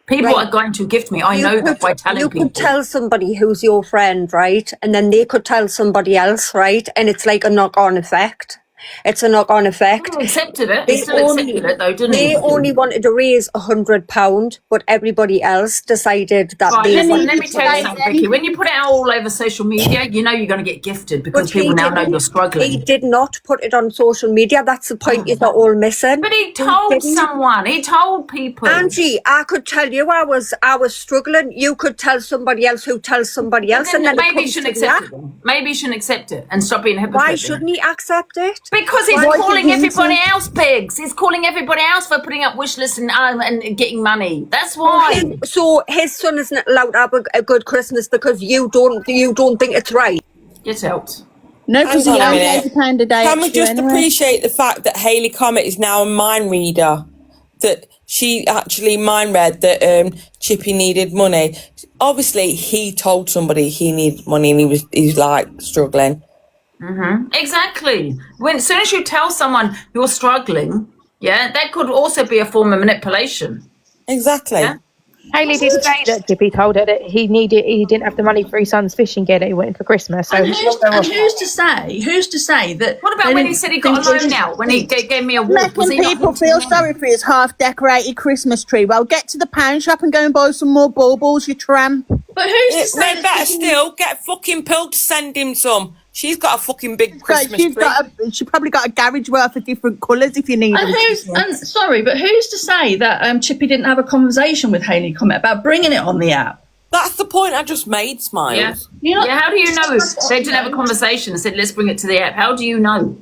People are going to gift me. I know that by telling people. You could tell somebody who's your friend, right? And then they could tell somebody else, right? And it's like a knock-on effect. It's a knock-on effect. They accepted it. They still accepted it, though, didn't they? They only wanted to raise £100, but everybody else decided that they wanted let me tell you something, Vicky. When you put it out all over social media, you know you're going to get gifted because people now know you're struggling. He did not put it on social media. That's the point you're all missing. But he told someone. He told people. Angie, I could tell you I was struggling. You could tell somebody else who tells somebody else. And then maybe you shouldn't accept it. Maybe you shouldn't accept it and stop being a hypocrite. Why shouldn't he accept it? Because he's calling everybody else pigs. He's calling everybody else for putting up wish lists and getting money. That's why. So his son isn't allowed to have a good Christmas because you don't think it's right. Get out. No, because he only £80 a day. Can we just appreciate the fact that Hayley Comet is now a mind reader? That she actually mind read that Chippy needed money. Obviously, he told somebody he needed money and he was like struggling. Mm-hmm. Exactly. As soon as you tell someone you're struggling, that could also be a form of manipulation. Exactly. Yeah? Hayley did say that Chippy told her that he didn't have the money for his son's fishing gear that he wanted for Christmas. So and who's to say that? What about when he said he got a loan now? When he gave me a walk? Making people feel sorry for his half-decorated Christmas tree. Well, get to the pound shop and go and buy some more baubles, you tramp. But who's to say? They better still get fucking Pill to send him some. She's got a fucking big Christmas tree. She probably got a garage worth of different colours if you need them. Sorry, but who's to say that Chippy didn't have a conversation with Hayley Comet about bringing it on the app? That's the point I just made, Smiles. Yeah. How do you know they didn't have a conversation and said, let's bring it to the app? How do you know?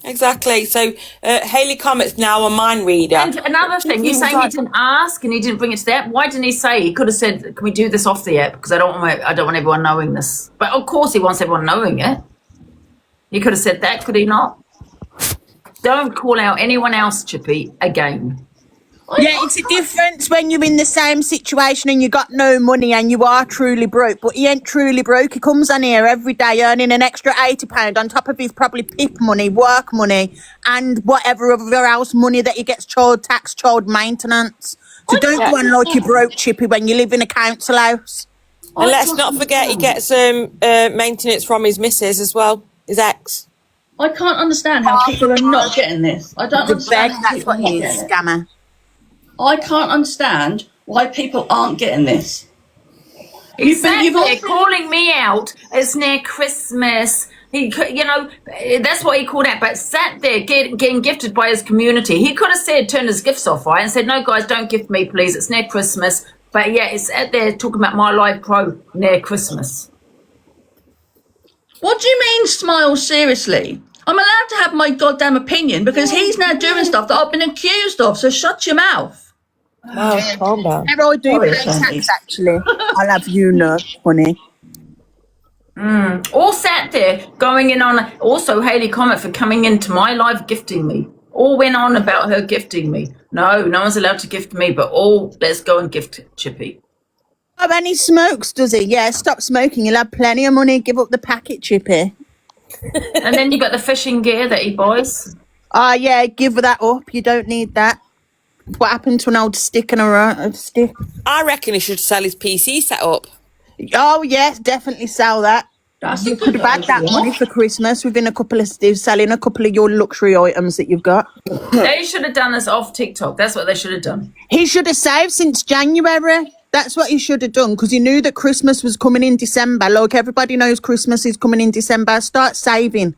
Exactly. So Haley Comet's now a mind reader. And another thing, you saying he didn't ask and he didn't bring it to the app. Why didn't he say? He could have said, "Can we do this off the app?" Because I don't want everyone knowing this. But of course, he wants everyone knowing it. He could have said that, could he not? Don't call out anyone else, Chippy, again. Yeah, it's a difference when you're in the same situation and you got no money and you are truly broke. But he ain't truly broke. He comes on here every day earning an extra £80 on top of his probably PIP money, work money, and whatever other else money that he gets child tax, child maintenance. So don't go on like you're broke, Chippy, when you live in a council house. And let's not forget he gets maintenance from his missus as well, his ex. I can't understand how people are not getting this. I don't understand how That's people what are not he getting is, it. scammer. I can't understand why people aren't getting this. Exactly, calling me out. It's near Christmas. That's what he called out. But sat there getting gifted by his community. He could have turned his gifts off, right, and said, "No, guys, don't gift me, please. It's near Christmas." But yeah, it's out there talking about my live pro near Christmas. What do you mean, Smile? Seriously? I'm allowed to have my goddamn opinion because he's now doing stuff that I've been accused of. So shut your mouth. Wow, calm down. I do pay tax, actually. I'll have you know, honey. All sat there going in on, also Haley Comet for coming into my live gifting me. All went on about her gifting me. No one's allowed to gift me, but let's go and gift Chippy. Oh, and he smokes, does he? Yeah, stop smoking. You'll have plenty of money. Give up the packet, Chippy. And then you got the fishing gear that he buys. Yeah, give that up. You don't need that. What happened to an old stick and a stick? I reckon he should sell his PC setup. Oh, yes, definitely sell that. You could have had that money for Christmas within a couple of days, selling a couple of your luxury items that you've got. They should have done this off TikTok. That's what they should have done. He should have saved since January. That's what he should have done, because he knew that Christmas was coming in December. Like, everybody knows Christmas is coming in December. Start saving.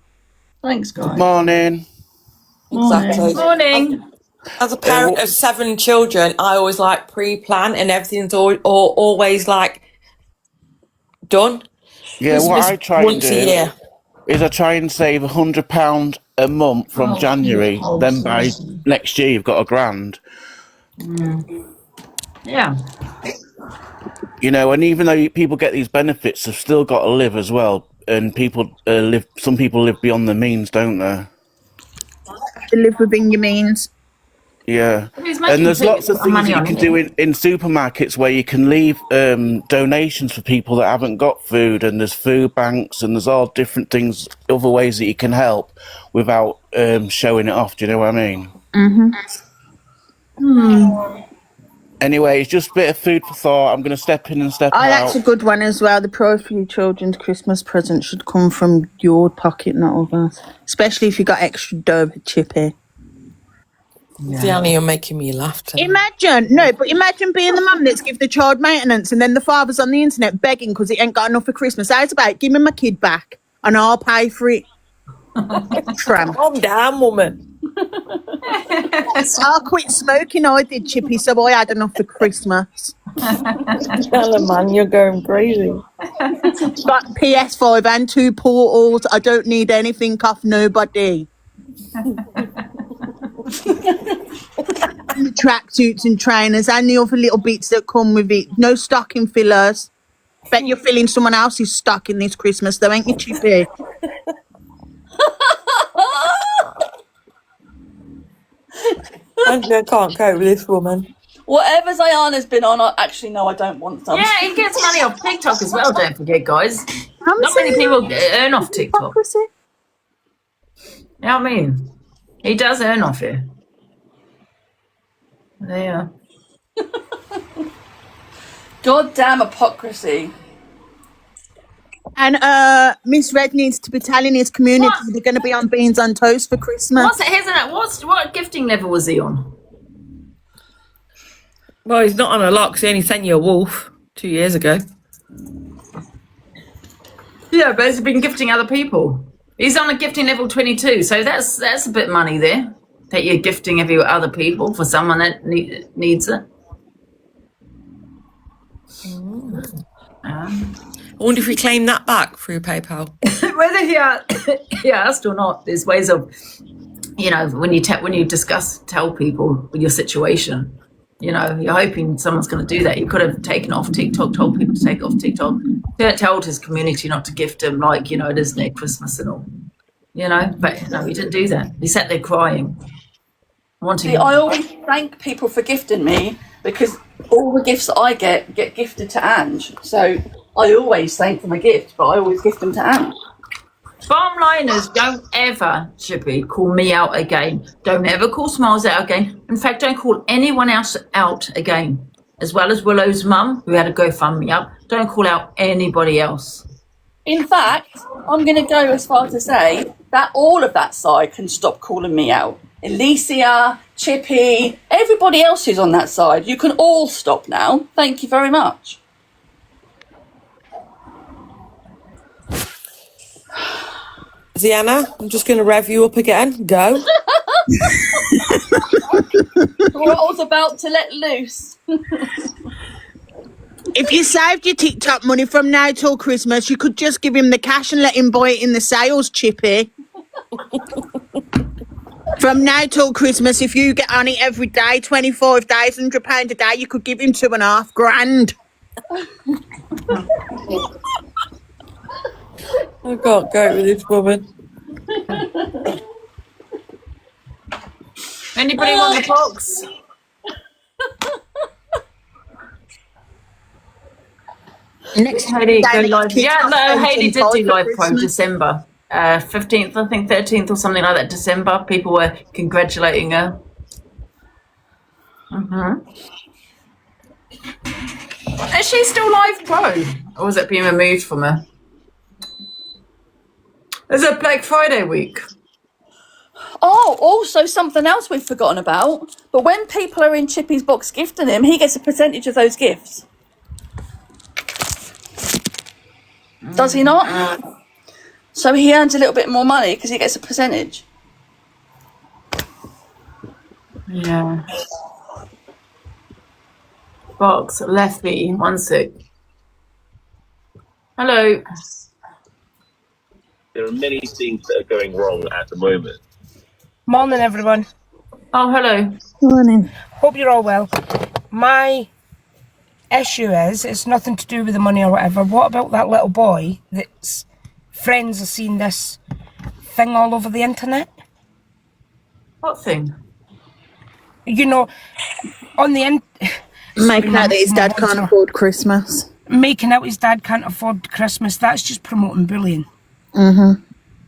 Thanks, guys. Good morning. Exactly. Morning. As a parent of 7 children, I always like pre-plan and everything's always like done. Yeah, Christmas what I try and once a do year. is I try and save £100 a month from January. Then by next year, you've got £1,000. Yeah. You know, and even though people get these benefits, they've still got to live as well. And people live. Some people live beyond their means, don't they? To live within your means. Yeah, and there's lots of things that you can do in supermarkets where you can leave donations for people that haven't got food, and there's food banks, and there's all different things, other ways that you can help without showing it off. Do you know what I mean? Anyway, it's just a bit of food for thought. I'm going to step in and step out. That's a good one as well. The Pro for Your Children's Christmas present should come from your pocket, not others. Especially if you got extra dough, Chippy. Diana, you're making me laugh tonight. Imagine being the mum that's give the child maintenance and then the father's on the internet begging because he ain't got enough for Christmas. How's about give me my kid back and I'll pay for it? Tramp. Calm down, woman. I quit smoking, I did, Chippy, so I had enough for Christmas. Tell her, man, you're going crazy. Got PS5 and 2 portals. I don't need anything off nobody. And the tracksuits and trainers and the other little bits that come with it. No stocking fillers. Bet you're filling someone else's stocking this Christmas, though, ain't you, Chippy? I can't cope with this woman. Whatever Zayana's been on, I don't want some. Yeah, he gets money off TikTok as well, don't forget, guys. Not many people earn off TikTok. You know what I mean? He does earn off it. Yeah. Goddamn hypocrisy. And Miss Red needs to be telling his community they're going to be on beans on toast for Christmas. What gifting level was he on? Well, he's not on a lot because he only sent you a wolf 2 years ago. Yeah, but he's been gifting other people. He's on a gifting level 22, so that's a bit of money there that you're gifting other people for someone that needs it. I wonder if we claim that back through PayPal. Whether he asked or not, there's ways of, you know, when you tell people your situation, you know, you're hoping someone's going to do that. He could have taken off TikTok, told people to take off TikTok, told his community not to gift him, like, you know, it is near Christmas and all, you know. But no, he didn't do that. He sat there crying, wanting. See, I always thank people for gifting me because all the gifts that I get gifted to Ange. So I always thank them a gift, but I always gift them to Ange. Bottom line is, don't ever, Chippy, call me out again. Don't ever call Smiles out again. In fact, don't call anyone else out again. As well as Willow's mum, who had a GoFundMe up. Don't call out anybody else. In fact, I'm going to go as far to say that all of that side can stop calling me out. Alicia, Chippy, everybody else who's on that side. You can all stop now. Thank you very much. Ziana, I'm just going to rev you up again. Go. We're all about to let loose. If you saved your TikTok money from now till Christmas, you could just give him the cash and let him buy it in the sales, Chippy. From now till Christmas, if you get on it every day, 25 days, £100 a day, you could give him $2.5 grand. I can't go with this woman. Anybody want the box? Next Heidi, go live. Yeah, no, Heidi did do live pro December 15th, I think 13th or something like that. December, people were congratulating her. Is she still live pro, or was it being removed from her? Is it Black Friday week? Oh, also something else we've forgotten about. But when people are in Chippy's box gifting him, he gets a percentage of those gifts. Does he not? So he earns a little bit more money because he gets a percentage. Yeah. Box, Lefty, 1 sec. Hello. There are many things that are going wrong at the moment. Morning, everyone. Oh, hello. Morning. Hope you're all well. My issue is, it's nothing to do with the money or whatever. What about that little boy that's friends are seeing this thing all over the internet? What thing? You know, on the Making out that his dad can't afford Christmas. Making out his dad can't afford Christmas. That's just promoting bullying. Mm-hmm.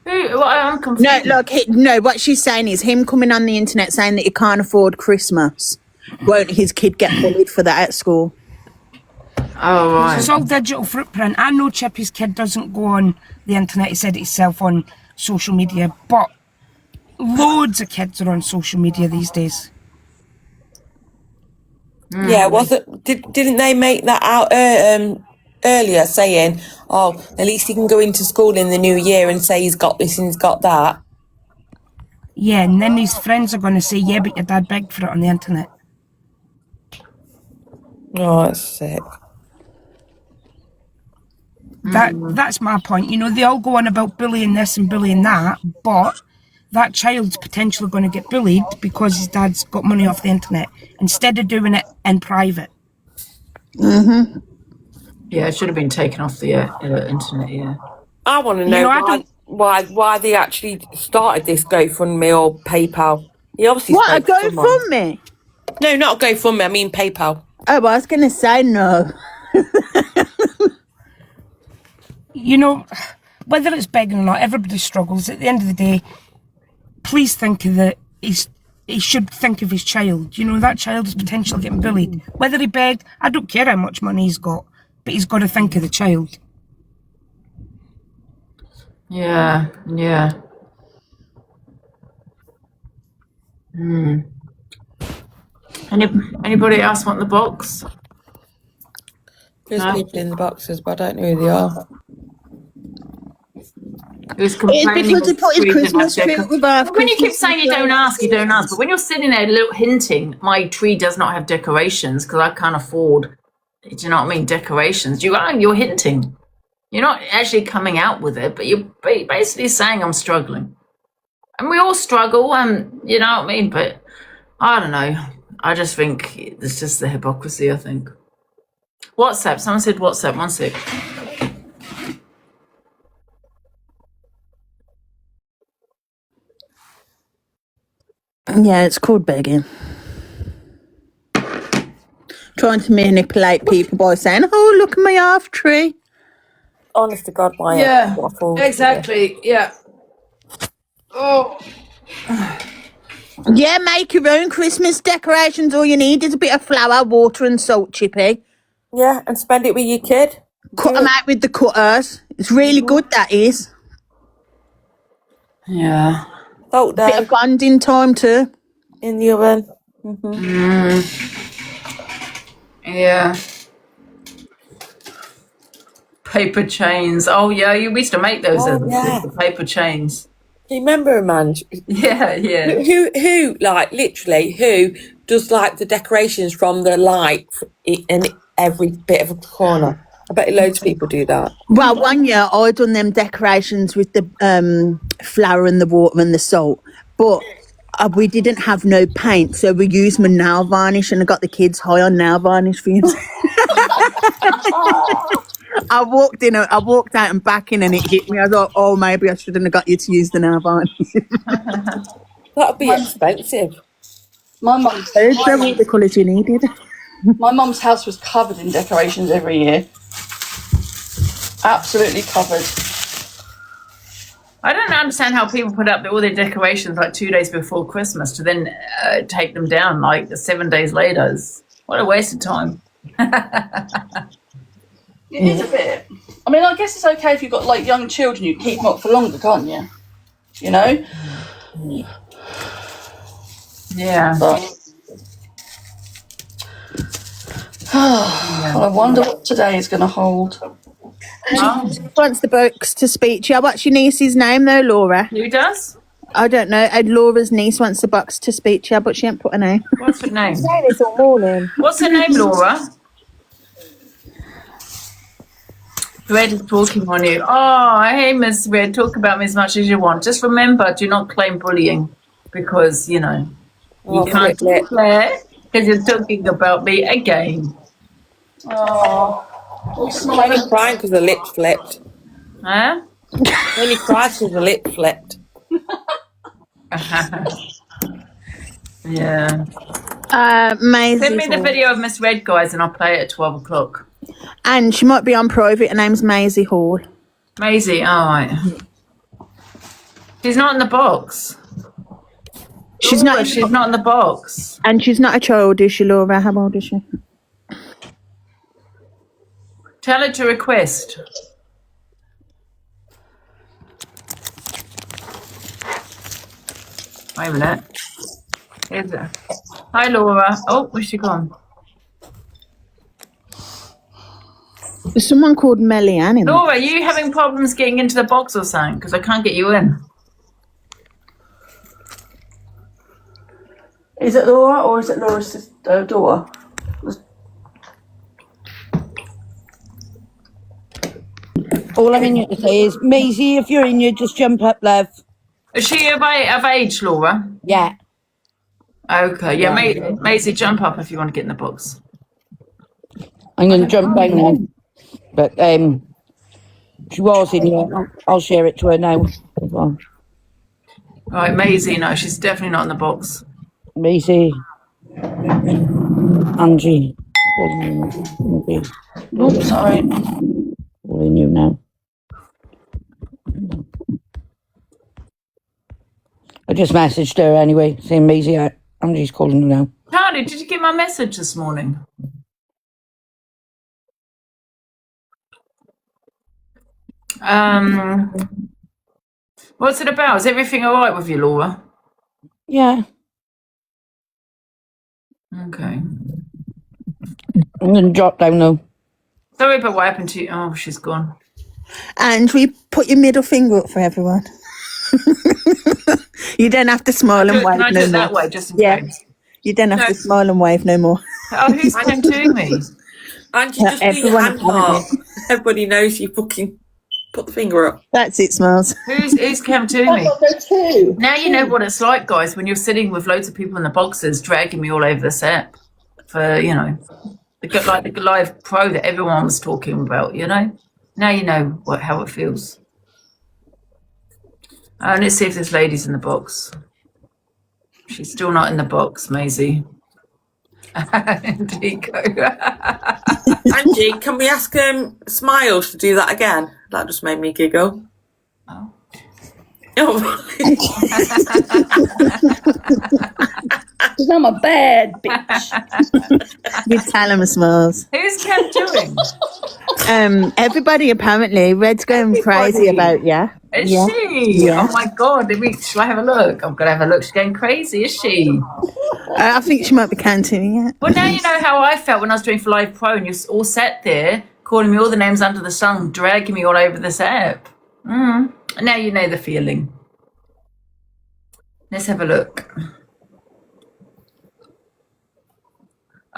Well, I'm confused. No, look, what she's saying is him coming on the internet saying that he can't afford Christmas. Won't his kid get bullied for that at school? Oh, right. So it's all digital footprint. I know Chippy's kid doesn't go on the internet. He said it himself on social media, but loads of kids are on social media these days. Yeah, didn't they make that out earlier, saying, oh, at least he can go into school in the new year and say he's got this and he's got that? Yeah, and then his friends are going to say, yeah, but your dad begged for it on the internet. Oh, that's sick. That's my point. You know, they all go on about bullying this and bullying that, but that child's potentially going to get bullied because his dad's got money off the internet instead of doing it in private. Mm-hmm. Yeah, it should have been taken off the internet, yeah. I want to know why they actually started this GoFundMe or PayPal. He obviously What, a GoFundMe? No, not GoFundMe, I mean PayPal. Oh, well, I was going to say no. You know, whether it's begging or not, everybody struggles. At the end of the day, please think of he should think of his child. You know, that child is potentially getting bullied. Whether he begged, I don't care how much money he's got, but he's got to think of the child. Yeah. Anybody else want the box? There's people in the boxes, but I don't know who they are. Who's complaining? It's because he put his Christmas tree up with our When you keep saying you don't ask, but when you're sitting there little hinting, my tree does not have decorations because I can't afford, do you know what I mean, decorations. You're hinting. You're not actually coming out with it, but you're basically saying I'm struggling. And we all struggle, and you know what I mean? But I don't know. I just think it's just the hypocrisy, I think. WhatsApp. Someone said WhatsApp. 1 sec. Yeah, it's called begging. Trying to manipulate people by saying, "Oh, look at my half tree." Honest to God, my Yeah, exactly. Yeah. Oh. Yeah, make your own Christmas decorations. All you need is a bit of flour, water, and salt, Chippy. Yeah, and spend it with your kid. Cut them out with the cutters. It's really good, that is. Yeah. Salt Bit dough of bonding time too. in the oven. Yeah. Paper chains. Oh, yeah, you used to make those as a kid, the paper chains. Do you remember, man? Yeah. Who, like, literally, who does, like, the decorations from the light in every bit of a corner? I bet loads of people do that. Well, one year I done them decorations with the flour and the water and the salt, but we didn't have no paint, so we used my nail varnish, and I got the kids high on nail varnish fumes. I walked out and back in, and it hit me. I thought, oh, maybe I shouldn't have got you to use the nail varnish. That'd be expensive. My mum's the colours you needed. My mum's house was covered in decorations every year. Absolutely covered. I don't understand how people put up all their decorations like 2 days before Christmas to then take them down like 7 days later. What a waste of time. It is a bit. I mean, I guess it's okay if you've got like young children, you keep them up for longer, can't you? You know? Yeah. But, I wonder what today is going to hold. She wants the books to speak to you. What's your niece's name though, Laura? Who does? I don't know. Laura's niece wants the box to speak to you, but she ain't put her name. What's her name? Saying this all morning. What's her name, Laura? Red is talking on you. Oh, hey, Miss Red, talk about me as much as you want. Just remember, do not claim bullying because, you know, you can't declare because you're talking about me again. Oh. I'm only crying because the lips flipped. Huh? I'm only crying because the lips flipped. Yeah. Maisie. Send me the video of Miss Red, guys, and I'll play it at 12 o'clock. And she might be on private. Her name's Maisie Hall. Maisie, all right. She's not in the box. She's Laura, not. She's not in the box. And she's not a child, is she, Laura? How old is she? Tell her to request. Wait a minute. Here's her. Hi, Laura. Oh, where's she gone? There's someone called Melianne in there. Laura, are you having problems getting into the box or something? Because I can't get you in. Is it Laura or is it Laura's daughter? All I'm in here to say is, Maisie, if you're in here, just jump up, love. Is she of age, Laura? Yeah. Okay, yeah, Maisie, jump up if you want to get in the box. I'm going to jump down now. But she was in here. I'll share it to her now as well. Right, Maisie, no, she's definitely not in the box. Maisie. Angie. Oops, sorry. Calling you now. I just messaged her anyway, saying Maisie, Angie's calling you now. Charlie, did you get my message this morning? What's it about? Is everything all right with you, Laura? Yeah. Okay. I'm going to drop down now. Sorry about what happened to you. Oh, she's gone. And we put your middle finger up for everyone. You don't have to smile and wave no more. That way, just in case. You don't have to smile and wave no more. Oh, who's came to me? Angie, just do your hand heart. Everybody knows you fucking put the finger up. That's it, Smiles. Who's come to me? Now you know what it's like, guys, when you're sitting with loads of people in the boxes dragging me all over this app for, you know, the live pro that everyone was talking about, you know? Now you know how it feels. Let's see if this lady's in the box. She's still not in the box, Maisie. Angie, can we ask Smiles to do that again? That just made me giggle. Oh. Because I'm a bad bitch. You tell him, Smiles. Who's kept doing? Everybody apparently. Red's going crazy about you. Is she? Yeah. Oh my God! Shall I have a look? I'm gonna have a look. She's going crazy. Is she? I think she might be counting it. Well, now you know how I felt when I was doing for Live Pro, and you're all sat there calling me all the names under the sun, dragging me all over this app. Now you know the feeling. Let's have a look.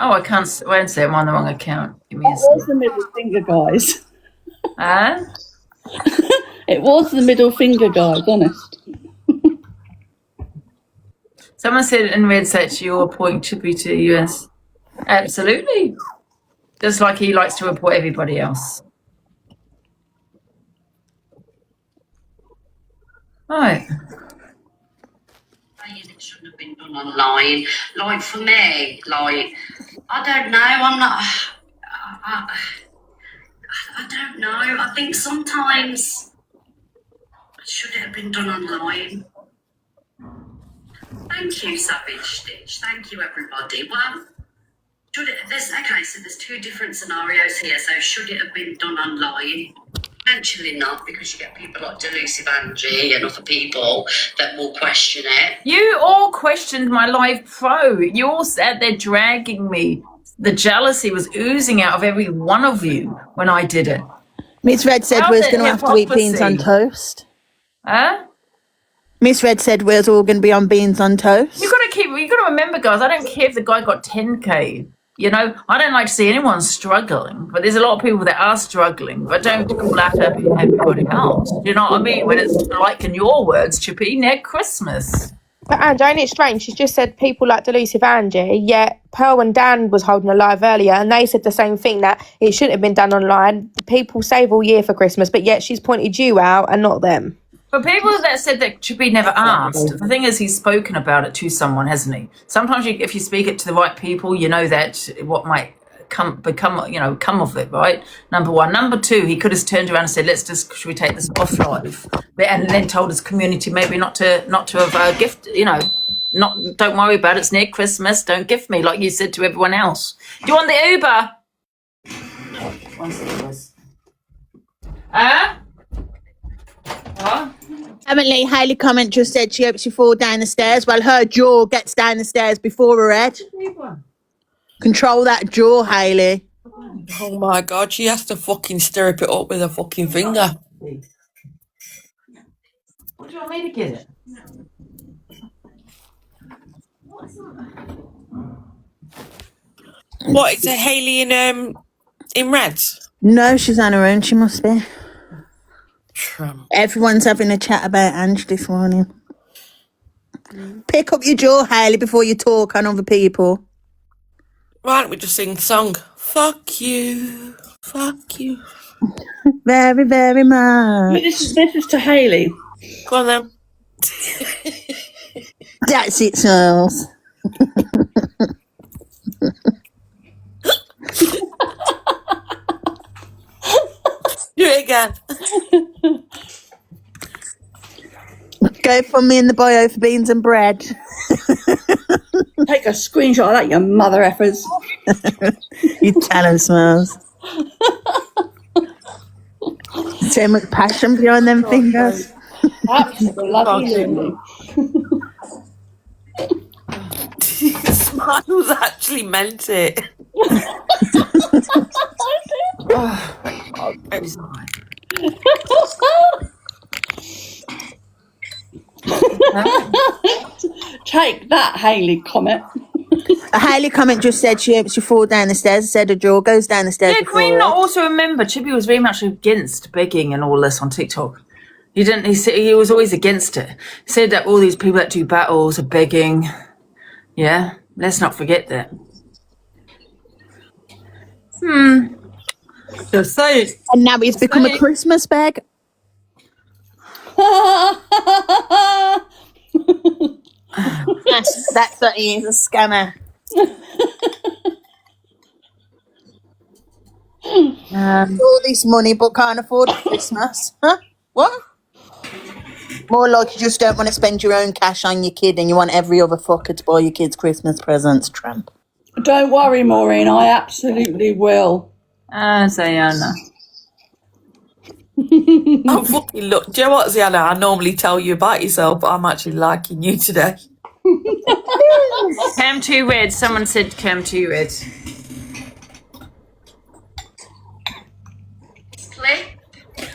Oh, I won't say I'm on the wrong account. Give me a second. It was the middle finger, guys. Huh? It was the middle finger, guys, honest. Someone said in red that you're reporting Chippy to the US. Absolutely. Just like he likes to report everybody else. Right. It shouldn't have been done online. Like for me, like I don't know. I'm not. I don't know. I think sometimes should it have been done online. Thank you, Savage Stitch. Thank you, everybody. Well, so there's two different scenarios here. So should it have been done online? Potentially not, because you get people like Delusive Angie and other people that will question it. You all questioned my Live Pro. You all sat there dragging me. The jealousy was oozing out of every one of you when I did it. Miss Red said we're going to have to eat beans on toast. Huh? Miss Red said we're all going to be on beans on toast. You got to remember, guys. I don't care if the guy got 10K. You know, I don't like to see anyone struggling, but there's a lot of people that are struggling. But don't call out everybody else. You know what I mean? When it's like in your words, Chippy, near Christmas. But Angie, ain't it strange? She just said people like Delusive Angie, yet Pearl and Dan was holding a live earlier, and they said the same thing, that it shouldn't have been done online. People save all year for Christmas, but yet she's pointed you out and not them. But people that said that Chippy never asked, the thing is he's spoken about it to someone, hasn't he? Sometimes if you speak it to the right people, you know that what might come of it, right? Number one. Number two, he could have turned around and said, should we take this off live? And then told his community maybe not to have gift, don't worry about it, it's near Christmas, don't gift me, like you said to everyone else. Do you want the Uber? What? Emily Hayley comment just said she hopes you fall down the stairs. Well, her jaw gets down the stairs before her head. Control that jaw, Hayley. Oh my God, she has to fucking stirrup it up with her fucking finger. What do you want me to get it? What, is it Hayley in Reds? No, she's on her own, she must be. Everyone's having a chat about Ange this morning. Pick up your jaw, Hayley, before you talk on other people. Why don't we just sing the song? Fuck you. Fuck you. Very, very much. This is to Hayley. Go on then. That's it, Charles. Do it again. Go for me in the bio for beans and bread. Take a screenshot of that, you mother effers. You tell him, Smiles. So much passion behind them fingers. Absolutely. Smiles actually meant it. Take that, Hayley comment. A Hayley comment just said she fall down the stairs. I said a jaw goes down the stairs. Yeah, can we not also remember Chippy was very much against begging and all this on TikTok? He didn't. He was always against it. He said that all these people that do battles are begging. Yeah, let's not forget that. Just say it. And now he's become a Christmas bag. That's what he is, a scammer. All this money but can't afford Christmas. Huh? What? More like you just don't want to spend your own cash on your kid and you want every other fucker to buy your kids Christmas presents, Trump. Don't worry, Maureen, I absolutely will. Ziana. I'm fucking look. Do you know what, Ziana? I normally tell you about yourself, but I'm actually liking you today. Cam too red. Someone said Cam too red.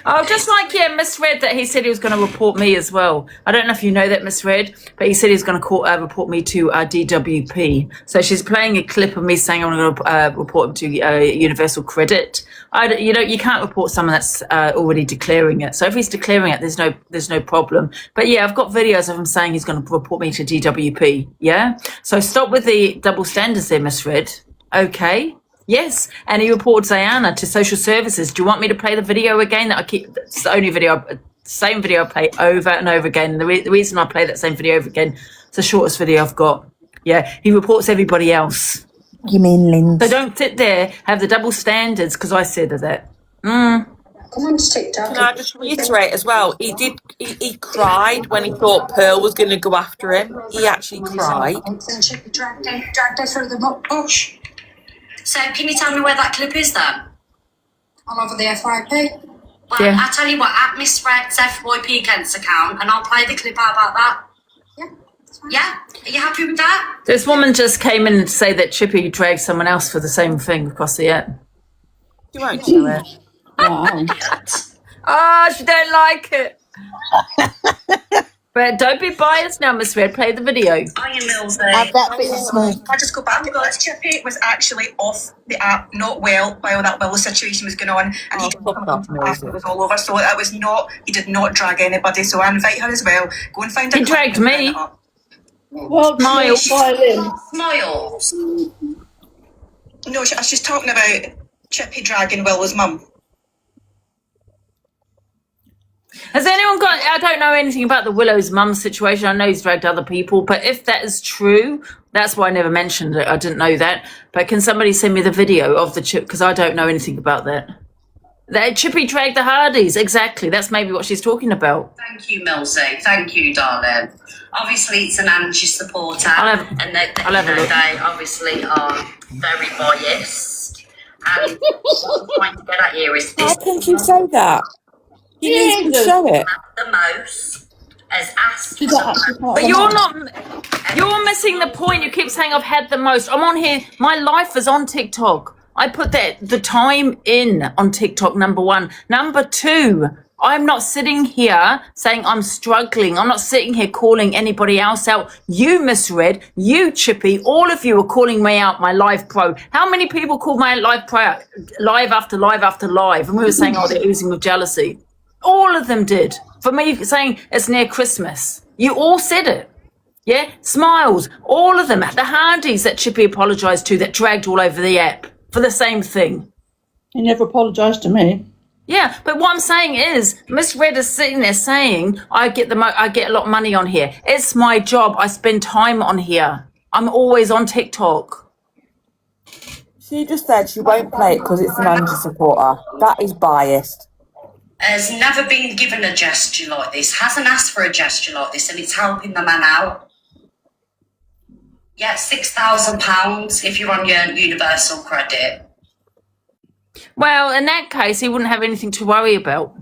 Oh, just like, misread that he said he was going to report me as well. I don't know if you know that, misread, but he said he's going to report me to DWP. So she's playing a clip of me saying I'm going to report him to Universal Credit. You can't report someone that's already declaring it. So if he's declaring it, there's no problem. But yeah, I've got videos of him saying he's going to report me to DWP. Yeah. So stop with the double standards there, misread. Okay. Yes, and he reported Ziana to social services. Do you want me to play the video again? It's the only video, same video I play over and over again. And the reason I play that same video over again, it's the shortest video I've got. Yeah, he reports everybody else. You mean Lindsay? So don't sit there, have the double standards, because I said that. Come on to TikTok. Can I just reiterate as well? He cried when he thought Pearl was going to go after him. He actually cried. Dragged her through the bush. So can you tell me where that clip is then? All over the FYP. Well, yeah. I'll tell you what, at Miss Red's FYP Kent's account, and I'll play the clip out about that. Yeah. Yeah? Are you happy with that? This woman just came in to say that Chippy dragged someone else for the same thing across the app. You won't do it. Wow. She don't like it. But don't be biased now, Miss Red. Play the video. Iron Mills, Have that bit of smoke. I just go back because Chippy was actually off the app, not well, while that Willow situation was going on, and he was all over. So it was not. He did not drag anybody. So I invite her as well. Go and find. He dragged me. Well, Miles. Miles. No, she's talking about Chippy dragging Willow's mum. Has anyone got... I don't know anything about the Willow's mum situation. I know he's dragged other people, but if that is true, that's why I never mentioned it. I didn't know that. But can somebody send me the video of the Chip? Because I don't know anything about that. That Chippy dragged the Hardys. Exactly. That's maybe what she's talking about. Thank you, Milsey. Thank you, darling. Obviously, it's an Angie supporter. And they obviously are very biased. And what I'm trying to get at here is this. How can you say that? You need to show it. The most as asked. But you're missing the point. You keep saying I've had the most. I'm on here. My life is on TikTok. I put the time in on TikTok, number one. Number two, I'm not sitting here saying I'm struggling. I'm not sitting here calling anybody else out. You misread, you Chippy, all of you are calling me out, my live pro. How many people called my live pro out, live after live after live? And we were saying, oh, they're oozing with jealousy. All of them did. For me saying it's near Christmas. You all said it. Yeah? Smiles. All of them. The Hardys that Chippy apologised to that dragged all over the app for the same thing. He never apologised to me. Yeah, but what I'm saying is, Miss Red is sitting there saying, I get a lot of money on here. It's my job. I spend time on here. I'm always on TikTok. She just said she won't play it because it's an Angie supporter. That is biased. Has never been given a gesture like this, hasn't asked for a gesture like this, and it's helping the man out. Yeah, £6,000 if you're on your Universal Credit. Well, in that case, he wouldn't have anything to worry about.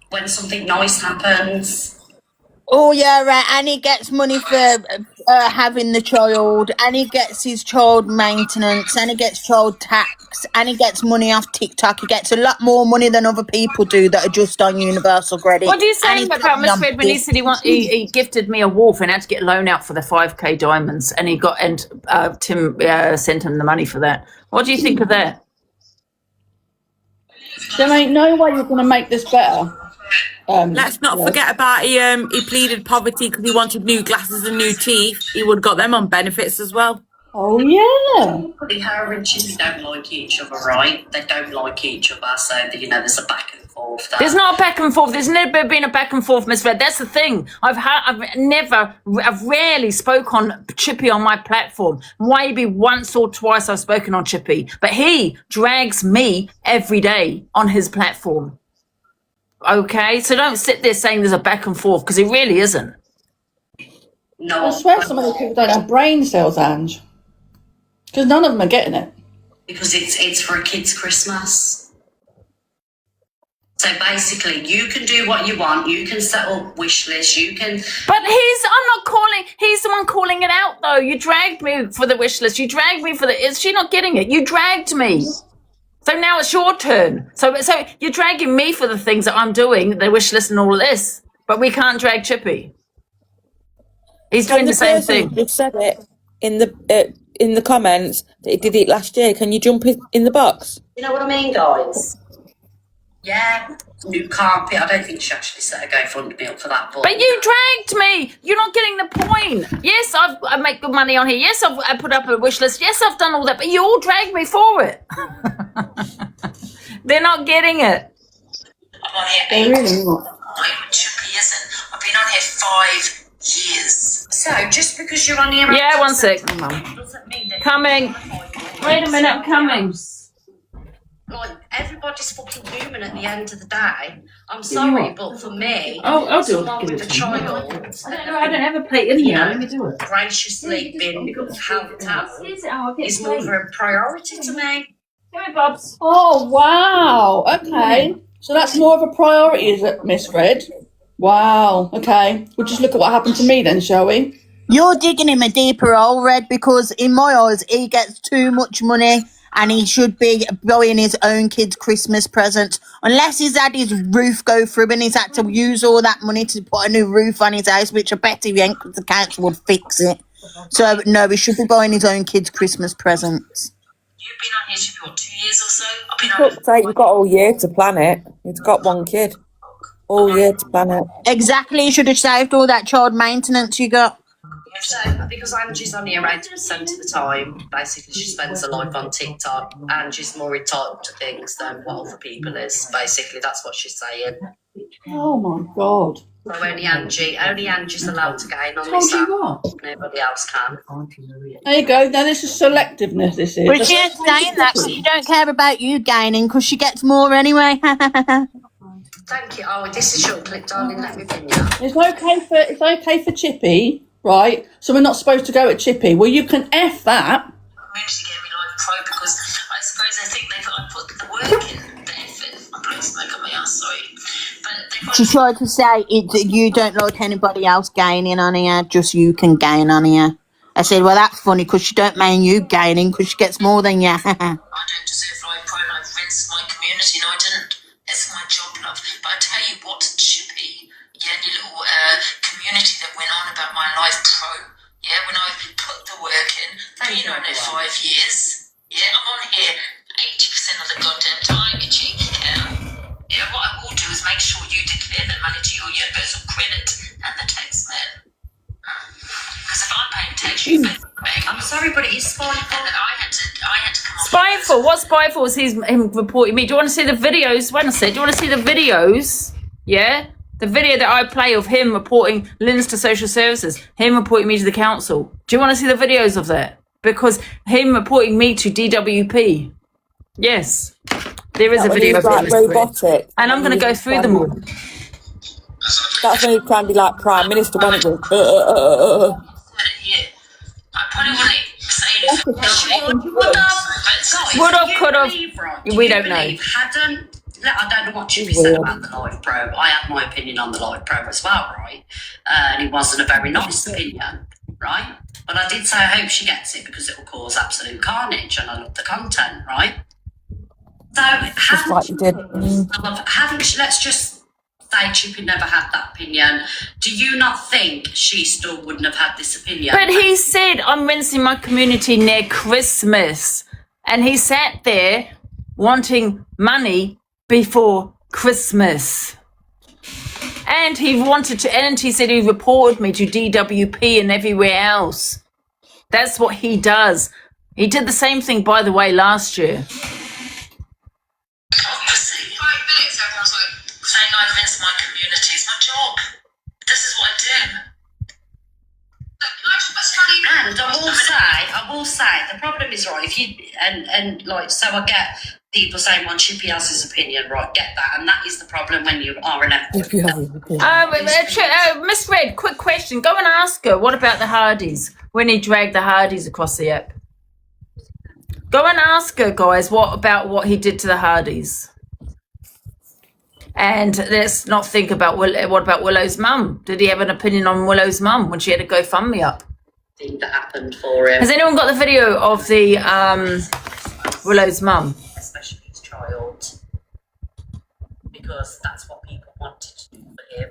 When something nice happens. Oh, yeah, right. And he gets money for having the child, and he gets his child maintenance, and he gets child tax, and he gets money off TikTok. He gets a lot more money than other people do that are just on universal credit. What do you say about Miss Fred when he said he gifted me a wolf and had to get a loan out for the 5k diamonds, and Tim sent him the money for that? What do you think of that? There ain't no way you're going to make this better. Let's not forget about he pleaded poverty because he wanted new glasses and new teeth. He would have got them on benefits as well. Oh, yeah. Her and Chippy don't like each other, right? They don't like each other, so there's a back and forth. There's not a back and forth. There's never been a back and forth, Miss Red. That's the thing. I've rarely spoke on Chippy on my platform. Maybe once or twice I've spoken on Chippy, but he drags me every day on his platform. Okay, so don't sit there saying there's a back and forth because it really isn't. No, I swear some of the people don't have brain cells, Ange. Because none of them are getting it. Because it's for a kid's Christmas. So basically, you can do what you want. You can set up wish lists. You can. But he's the one calling it out, though. You dragged me for the wish list. You dragged me for the. Is she not getting it? You dragged me. So now it's your turn. So you're dragging me for the things that I'm doing, the wish list and all of this. But we can't drag Chippy. He's doing the same thing. You said it in the comments that he did it last year. Can you jump in the box? You know what I mean, guys? Yeah. New carpet. I don't think she actually set a GoFundMe up for that. But you dragged me. You're not getting the point. Yes, I make good money on here. Yes, I put up a wish list. Yes, I've done all that. But you all dragged me for it. They're not getting it. I'm on here 8 Chippy isn't. I've been on here 5 years. So just because you're on here, yeah, 1 sec. Coming. Wait a minute, I'm coming. Like, everybody's fucking human at the end of the day. I'm sorry, but for me, I'll do someone with a child, I don't have a plate in here. Let me do it. graciously been helped out is more of a priority to me. Come here, Bobs. Oh, wow. Okay. So that's more of a priority, is it, Miss Fred? Wow. Okay. We'll just look at what happened to me then, shall we? You're digging him a deeper hole, Red, because in my eyes, he gets too much money and he should be buying his own kids' Christmas presents. Unless he's had his roof go through and he's had to use all that money to put a new roof on his house, which I bet he ain't, because the council would fix it. So, no, he should be buying his own kids' Christmas presents. You've been on here, Chippy, what, 2 years or so? I've been on Like you've got all year to plan it. He's got one kid. All year to plan it. Exactly, you should have saved all that child maintenance you got. So, because Angie's on here 80% of the time, basically she spends her life on TikTok. Angie's more entitled to things than what other people is. Basically, that's what she's saying. Oh my God. So only Angie's allowed to gain on this app. Nobody else can. There you go. Now this is selectiveness, this is. But she ain't saying that because she don't care about you gaining because she gets more anyway. Thank you. Oh, this is your clip, darling. Let me pin you. It's okay for Chippy, right? So we're not supposed to go at Chippy. Well, you can F that. Community gave me live pro because I suppose I think I put the work in, the effort. I'm blowing smoke on my ass, sorry. But She tried to say you don't like anybody else gaining on here, just you can gain on here. I said, well, that's funny because she don't mean you gaining because she gets more than you. I don't deserve live pro and I've rinsed my community. No, I didn't. It's my job, love. But I tell you what, Chippy, yeah, the little community that went on about my live pro, yeah, when I put the work in, been on it 5 years, yeah, I'm on here 80% of the goddamn time, you cheeky cow. Yeah, what I will do is make sure you declare that money to your universal credit and the tax man. Because if I'm paying tax, you pay back. I'm sorry, but it is spiteful. And then I had to come on. Spiteful? What's spiteful is him reporting me. Do you want to see the videos? Wait a sec. Do you want to see the videos? Yeah? The video that I play of him reporting Lynn's to social services, him reporting me to the council. Do you want to see the videos of that? Because him reporting me to DWP. Yes. There is a video of like robotic. And I'm going to go through them all. That's when you try and be like Prime Minister, when it goes. I probably wouldn't say anything. Would have, could have. We don't know. I don't know what Chippy said about the Live Pro. I have my opinion on the Live Pro as well, right? And it wasn't a very nice opinion. right? But I did say I hope she gets it because it will cause absolute carnage, and I love the content, right? So haven't she, let's just say Chippy never had that opinion. Do you not think she still wouldn't have had this opinion? But he said, I'm rinsing my community near Christmas. And he sat there wanting money before Christmas. And he wanted to, and he said he reported me to DWP and everywhere else. That's what he does. He did the same thing, by the way, last year. Obviously, 5 minutes, everyone's like saying I rinse my community. It's my job. This is what I do. And I will say, the problem is, right, if you, and like, so I get people saying, well, Chippy has his opinion, right, get that, and that is the problem when you are an Miss Red, quick question. Go and ask her, what about the Hardys, when he dragged the Hardys across the app? Go and ask her, guys, what about what he did to the Hardys? And let's not think about, what about Willow's mum? Did he have an opinion on Willow's mum when she had to GoFundMe up? thing that happened for him. Has anyone got the video of the Willow's mum? Especially his child. Because that's what people wanted to do for him.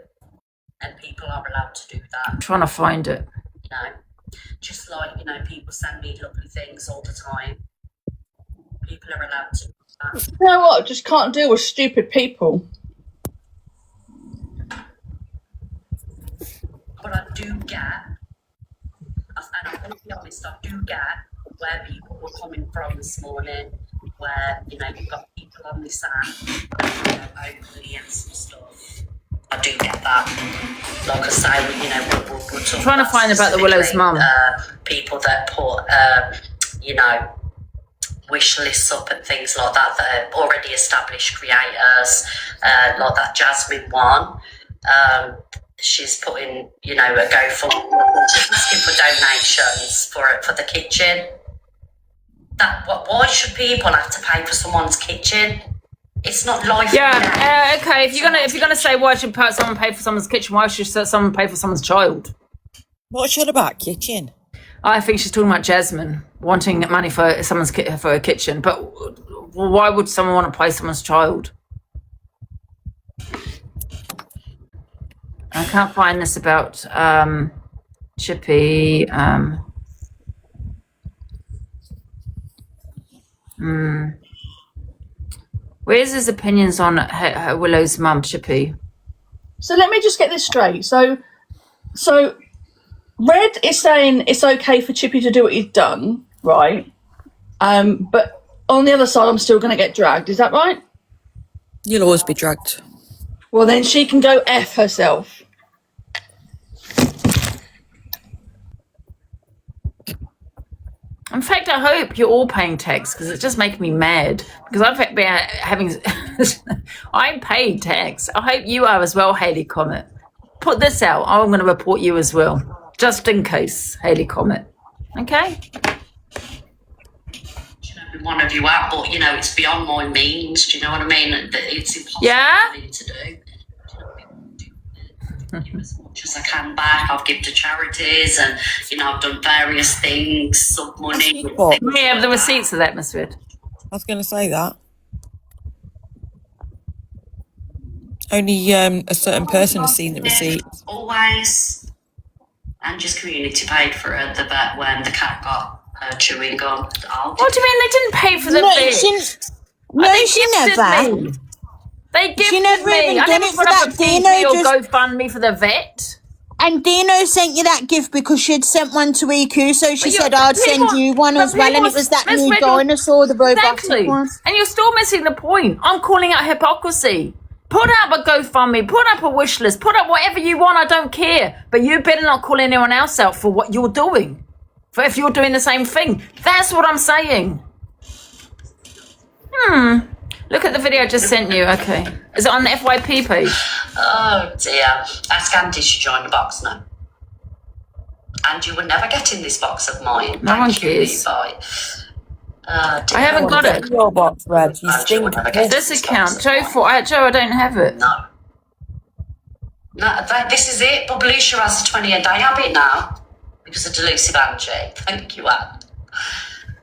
And people are allowed to do that. I'm trying to find it. You know, just like, you know, people send me lovely things all the time. People are allowed to do that. You know what? I just can't deal with stupid people. But I do get, and I'm going to be honest, I do get where people were coming from this morning, where, you know, you've got people on this app, you know, openly and some stuff. I do get that. Like I say, you know, we're talking trying to find about the Willow's mum. People that put, you know, wish lists up and things like that that are already established creators, like that Jasmine one. She's putting, you know, a GoFundMe, asking for donations for the kitchen. Why should people have to pay for someone's kitchen? It's not life. Yeah. Okay. If you're gonna say why should someone pay for someone's kitchen, why should someone pay for someone's child? What's it about kitchen? I think she's talking about Jasmine wanting money for someone's for a kitchen, but why would someone want to pay someone's child? I can't find this about Chippy. Where's his opinions on Willow's mum, Chippy? So let me just get this straight. So Red is saying it's okay for Chippy to do what he's done, right? But on the other side, I'm still going to get dragged. Is that right? You'll always be dragged. Well, then she can go F herself. In fact, I hope you're all paying tax because it's just making me mad. Because I've been having, I'm paid tax. I hope you are as well, Hayley Comet. Put this out. I'm going to report you as well, just in case, Hayley Comet. Okay. One of you out, but you know, it's beyond my means. Do you know what I mean? It's impossible for me to do. As much as I can back, I've given to charities, and you know, I've done various things, some money. We have the receipts of that, Miss Red. I was going to say that. Only a certain person has seen the receipt. Always. Angie's community paid for the vet when the cat got chewing gum. What do you mean they didn't pay for the vet? She never. They gifted She never me. even I done never it put for up that. a PayPal or Dino GoFundMe for the vet. And Dino sent you that gift because she'd sent one to EQ, so she said I'd send you one as well, and it was that new dinosaur, the robotic one. And you're still missing the point. I'm calling out hypocrisy. Put up a GoFundMe, put up a wish list, put up whatever you want, I don't care. But you better not call anyone else out for what you're doing. For if you're doing the same thing. That's what I'm saying. Look at the video I just sent you. Okay. Is it on the FYP page? Oh dear. Ask Angie to join the box now. Angie would never get in this box of mine. No one cares. I haven't got it. Your box, Red. You stink. This account. Joe, I don't have it. No, this is it. Publisher has a 28-day habit now. because of delusive Angie. Thank you, Anne.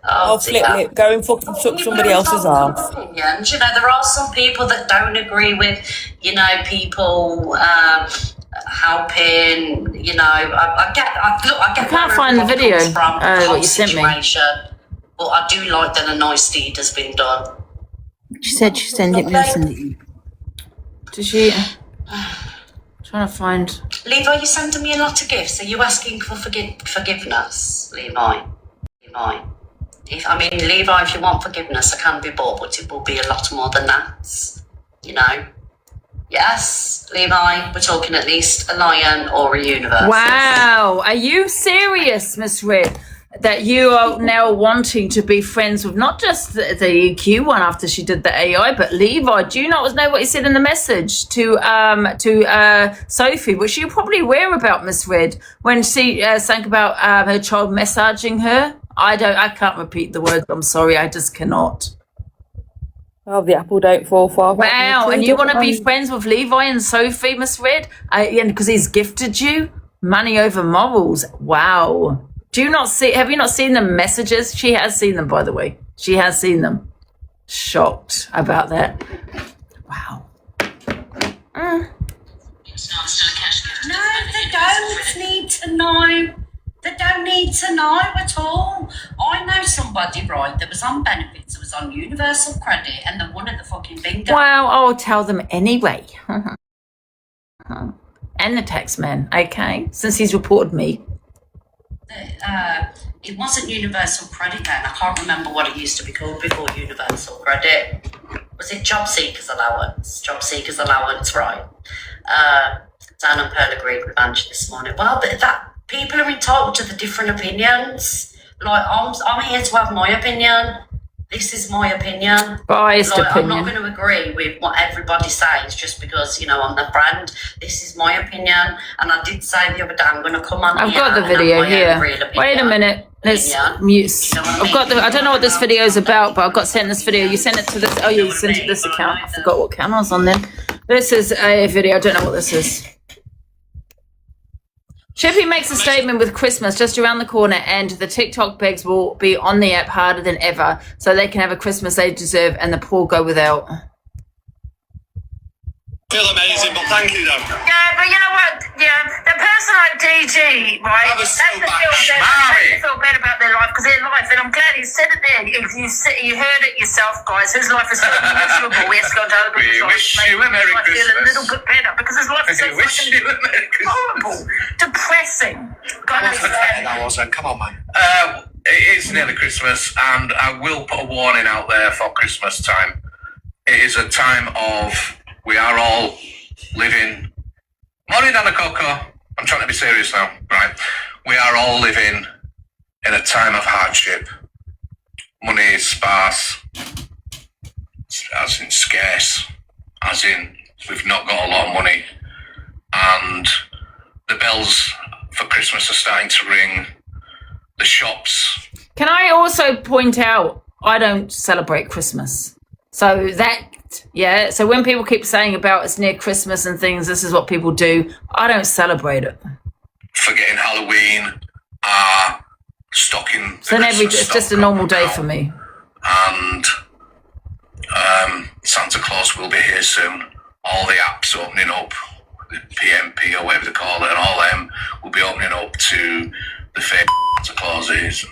Oh, flip it. Go and fucking suck somebody else's ass. Opinions. You know, there are some people that don't agree with, you know, people helping. You know, I get. I can't find the video. What you sent me. But I do like that a nice deed has been done. She said she sent it me. Did she? Trying to find. Levi, you sending me a lot of gifts. Are you asking for forgiveness, Levi? Levi. Levi, if you want forgiveness, I can be bought, but it will be a lot more than that. You know? Yes, Levi, we're talking at least a lion or a universe. Wow. Are you serious, Miss Red? That you are now wanting to be friends with not just the EQ one after she did the AI, but Levi. Do you not know what he said in the message to Sophie, which you probably aware about, Miss Red, when she sang about her child massaging her? I can't repeat the words. I'm sorry, I just cannot. Oh, the apple don't fall far. Wow, and you want to be friends with Levi and Sophie, Miss Red? Because he's gifted you money over morals. Wow. Do you not see? Have you not seen the messages? She has seen them, by the way. She has seen them. Shocked about that. Wow. No, they don't need to know. They don't need to know at all. I know somebody, right, that was on benefits, that was on universal credit, and they won at the fucking bingo. Well, I'll tell them anyway. And the tax man, okay? Since he's reported me. It wasn't universal credit then. I can't remember what it used to be called before universal credit. Was it job seekers allowance? Job seekers allowance, right? Dan and Pearl agreed with Angie this morning. Well, but that people are entitled to the different opinions. Like, I'm here to have my opinion. This is my opinion. Biased opinion. I'm not going to agree with what everybody says just because, you know, I'm the brand. This is my opinion. And I did say the other day, I'm going to come on I've here got the and have video my own here. real opinion. Wait a minute. Let's mute. I've got I don't know what this video is about, but I've got sent this video. You sent it to this. Oh, you sent it to this account. I forgot what account I was on then. This is a video. I don't know what this is. Chippy makes a statement with Christmas just around the corner, and the TikTok begs will be on the app harder than ever so they can have a Christmas they deserve and the poor go without. Feel amazing, but thank you though. Yeah, but you know what? Yeah, the person like DG, right? That was so bad. They feel better about their life because their life, and I'm glad he said it there. If you heard it yourself, guys, his life is so miserable. We have to go down the We wish you a Merry Christmas. Feel a little bit better because his life is so horrible, depressing. That wasn't. Come on, man. It is nearly Christmas, and I will put a warning out there for Christmas time. It is a time of. We are all living. Morning, Anna Coco. I'm trying to be serious now, right? We are all living in a time of hardship. Money is sparse, as in scarce, as in we've not got a lot of money, and the bells for Christmas are starting to ring. The shops. Can I also point out, I don't celebrate Christmas. So so when people keep saying about it's near Christmas and things, this is what people do, I don't celebrate it. Forgetting Halloween, stocking. So it's just a normal day for me. And Santa Claus will be here soon. All the apps opening up, the PMP or whatever they call it, and all them will be opening up to the fake Santa Clauses.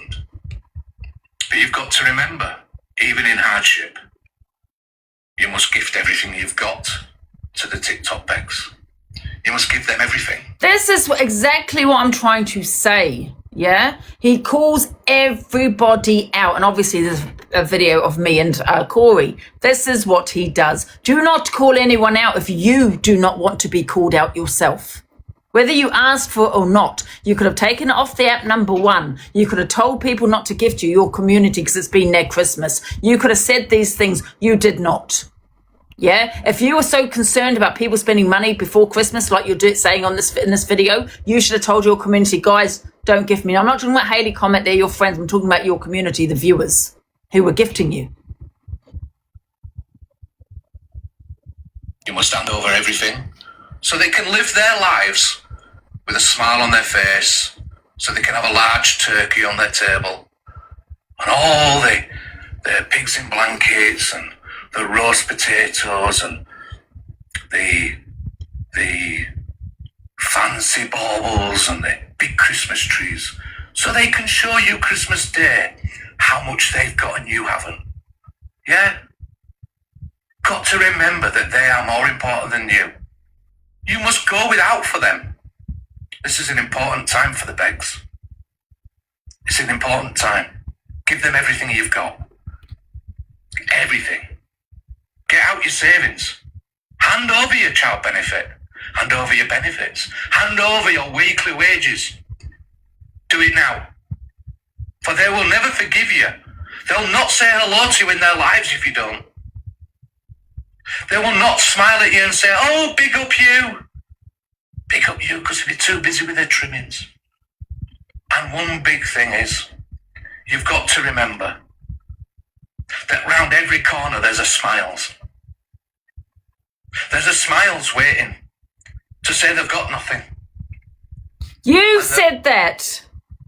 But you've got to remember, even in hardship, you must gift everything you've got to the TikTok begs. You must give them everything. This is exactly what I'm trying to say, yeah? He calls everybody out. And obviously there's a video of me and Corey. This is what he does. Do not call anyone out if you do not want to be called out yourself. Whether you asked for it or not, you could have taken it off the app, number one. You could have told people not to gift you your community because it's been their Christmas. You could have said these things. You did not. Yeah? If you were so concerned about people spending money before Christmas, like you're saying in this video, you should have told your community, guys, don't gift me. I'm not talking about Hayley comment, they're your friends. I'm talking about your community, the viewers who were gifting you. You must hand over everything so they can live their lives with a smile on their face, so they can have a large turkey on their table, and all the pigs in blankets and the roast potatoes and the fancy baubles and the big Christmas trees, so they can show you Christmas Day how much they've got and you haven't. Yeah? Got to remember that they are more important than you. You must go without for them. This is an important time for the begs. It's an important time. Give them everything you've got. Everything. Get out your savings. Hand over your child benefit. Hand over your benefits. Hand over your weekly wages. Do it now. For they will never forgive you. They'll not say hello to you in their lives if you don't. They will not smile at you and say, oh, big up you. Big up you, because they'll be too busy with their trimmings. And one big thing is, you've got to remember that round every corner there's a smiles. There's a smiles waiting to say they've got nothing. You said that.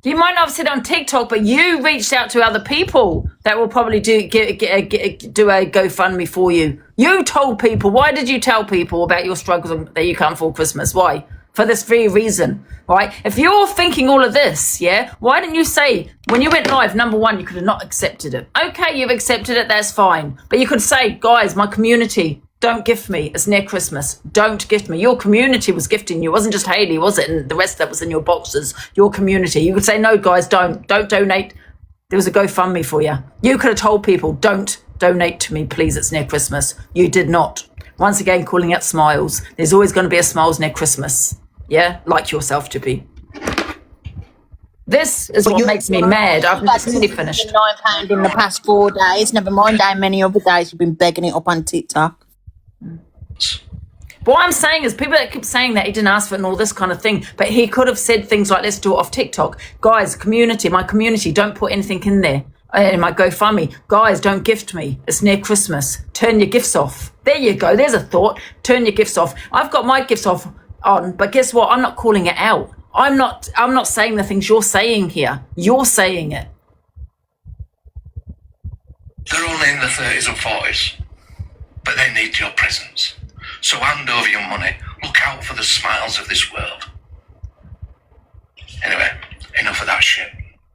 You might not have said it on TikTok, but you reached out to other people that will probably do a GoFundMe for you. You told people. Why did you tell people about your struggles that you can't afford Christmas? Why? For this very reason, right? If you're thinking all of this, yeah, why didn't you say, when you went live, number one, you could have not accepted it. Okay, you've accepted it, that's fine. But you could say, guys, my community, don't gift me. It's near Christmas. Don't gift me. Your community was gifting you. It wasn't just Hayley, was it? And the rest that was in your boxes, your community. You could say, no, guys, don't donate. There was a GoFundMe for you. You could have told people, don't donate to me, please. It's near Christmas. You did not. Once again, calling out smiles. There's always going to be a smiles near Christmas. Yeah? Like yourself, Chippy. This is what makes me mad. I've nearly finished. £9 in the past 4 days. Never mind how many other days you've been begging it up on TikTok. What I'm saying is people that keep saying that he didn't ask for it and all this kind of thing, but he could have said things like, let's do it off TikTok. Guys, community, my community, don't put anything in there. In my GoFundMe. Guys, don't gift me. It's near Christmas. Turn your gifts off. There you go. There's a thought. Turn your gifts off. I've got my gifts off on, but guess what? I'm not calling it out. I'm not saying the things you're saying here. You're saying it. They're only in the 30s and 40s, but they need your presence. So hand over your money. Look out for the smiles of this world. Anyway, enough of that shit.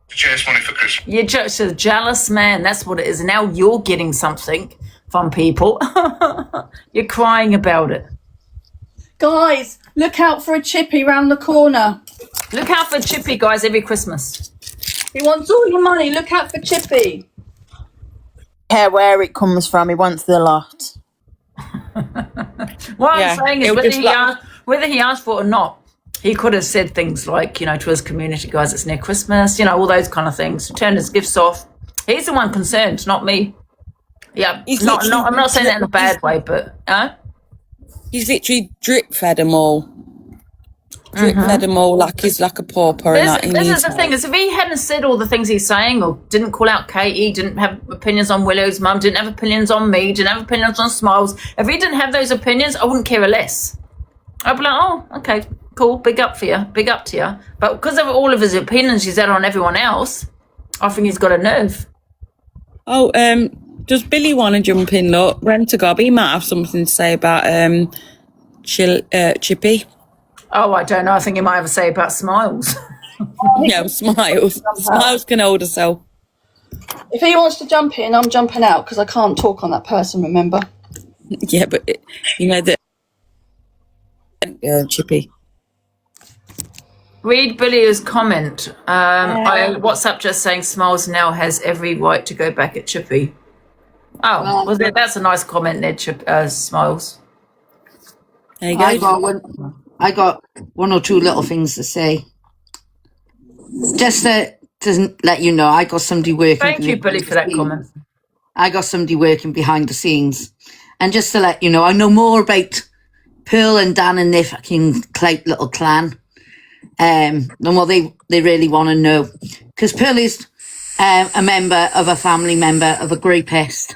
Chase money for Christmas. You're just a jealous man. That's what it is. Now you're getting something from people. You're crying about it. Guys, look out for a Chippy round the corner. Look out for Chippy, guys, every Christmas. He wants all your money. Look out for Chippy. Yeah, where it comes from. He wants the lot. What I'm saying is whether he asked for it or not, he could have said things like, to his community, guys, it's near Christmas, all those kind of things. Turn his gifts off. He's the one concerned, not me. Yeah, I'm not saying that in a bad way, but... He's literally drip-fed them all. Drip-fed them all like he's like a pauper. This is the thing, is if he hadn't said all the things he's saying, or didn't call out Katie, didn't have opinions on Willow's mum, didn't have opinions on me, didn't have opinions on Smiles, if he didn't have those opinions, I wouldn't care less. I'd be like, oh, okay, cool, big up for you, big up to you. But because of all of his opinions he's had on everyone else, I think he's got a nerve. Oh, does Billy want to jump in? Look, Rent-A-Gob, he might have something to say about Chippy. Oh, I don't know. I think he might have a say about Smiles. Yeah, Smiles. Smiles can hold herself. If he wants to jump in, I'm jumping out because I can't talk on that person, remember? Yeah, but that Chippy. Read Billy's comment. I WhatsApp just saying Smiles now has every right to go back at Chippy. Oh, that's a nice comment there, Smiles. There you go. I got one or two little things to say. Just to let you know, I got somebody working. Thank you, Billy, for that comment. I got somebody working behind the scenes. And just to let you know, I know more about Pearl and Dan and their fucking little clan than what they really want to know. Because Pearl is a member of a family member of a groupist.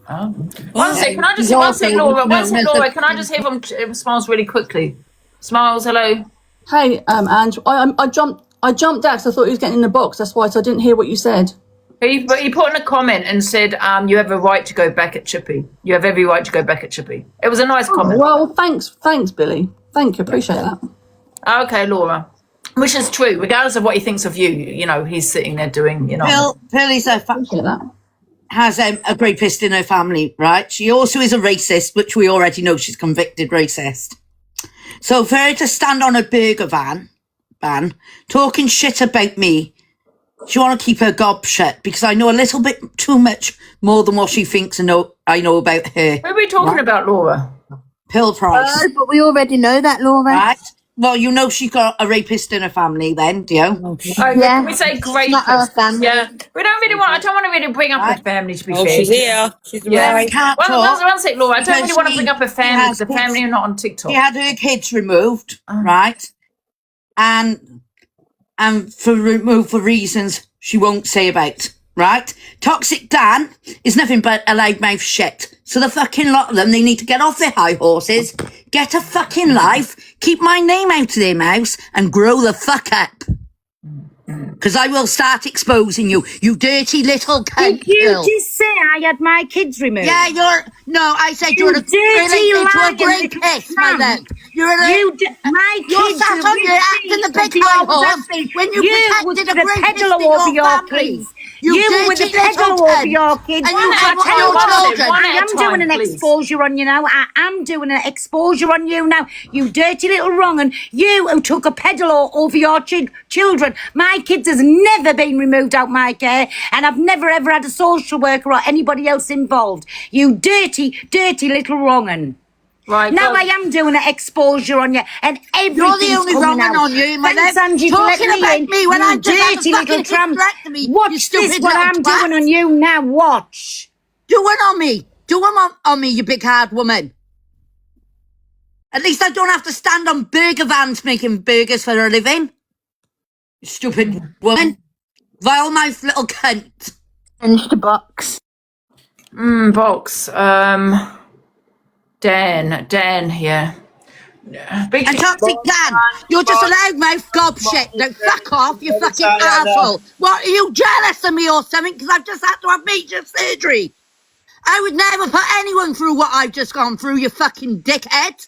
Oh. One second, can I just Laura? Can I just hear from Smiles really quickly? Smiles, hello. Hey, Ange, I jumped I jumped out because I thought he was getting in the box. That's why, so I didn't hear what you said. He put in a comment and said, you have a right to go back at Chippy. You have every right to go back at Chippy. It was a nice comment. Well, thanks, Billy. Thank you, appreciate that. Okay, Laura. Which is true, regardless of what he thinks of you. You know, he's sitting there doing, you know. Pearl has a rapist in her family, right? She also is a racist, which we already know she's convicted racist. So for her to stand on a burger van, talking shit about me, she want to keep her gob shut because I know a little bit too much more than what she thinks I know about her. Who are we talking about, Laura? Pearl Price. But we already know that, Laura. Right? Well, you know she's got a rapist in her family then, do you? Okay, can we say great? Yeah. We don't really want, I don't want to really bring up her family, to be fair. She's here. She's right. One sec, Laura. I don't really want to bring up her family because the family are not on TikTok. She had her kids removed, right? And for reasons she won't say about, right? Toxic Dan is nothing but a loudmouth shit. So the fucking lot of them, they need to get off their high horses, get a fucking life, keep my name out of their mouths, and grow the fuck up. Because I will start exposing you, you dirty little cunt. Did you just say I had my kids removed? Yeah, I said you're a great kiss, my love. My you're kids sat on your act in the big high horse when you protected a rapist in your family. You were with the pedal over your kids. I am doing an exposure on you now. I am doing an exposure on you now. You dirty little wrong'un. You who took a pedal over your children. My kids has never been removed out my care, and I've never ever had a social worker or anybody else involved. You dirty, dirty little wrong'un. Right. Now I am doing an exposure on you, and everything's You're the only coming wrong out. on you, my Thanks, love. Angie, for Talking letting about in. me when You I just had a dirty fucking little tramp. hysterectomy, you Watch stupid this, what little I'm twat. doing on you now. Watch. Do one on me. Do one on me, you big hard woman. At least I don't have to stand on burger vans making burgers for a living. You stupid woman. Vile mouth little cunt. Finish the box. Box. Dan, yeah. And Toxic Dan, you're just a loudmouth gobshit. Now fuck off, you fucking arsehole. What, are you jealous of me or something? Because I've just had to have major surgery. I would never put anyone through what I've just gone through, you fucking dickhead.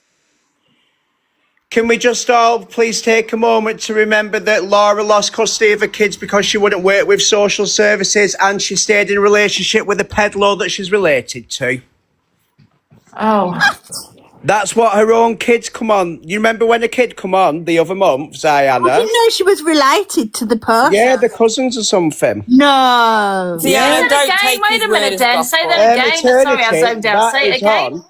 Can we just all please take a moment to remember that Laura lost custody of her kids because she wouldn't work with social services and she stayed in a relationship with a peddler that she's related to? Oh. That's what her own kids come on. You remember when a kid come on the other month, Ziana? I didn't know she was related to the person. Yeah, the cousins or something. No. Yeah, Wait a minute, Dan. Say that again. Sorry, I zoned out. Say it again.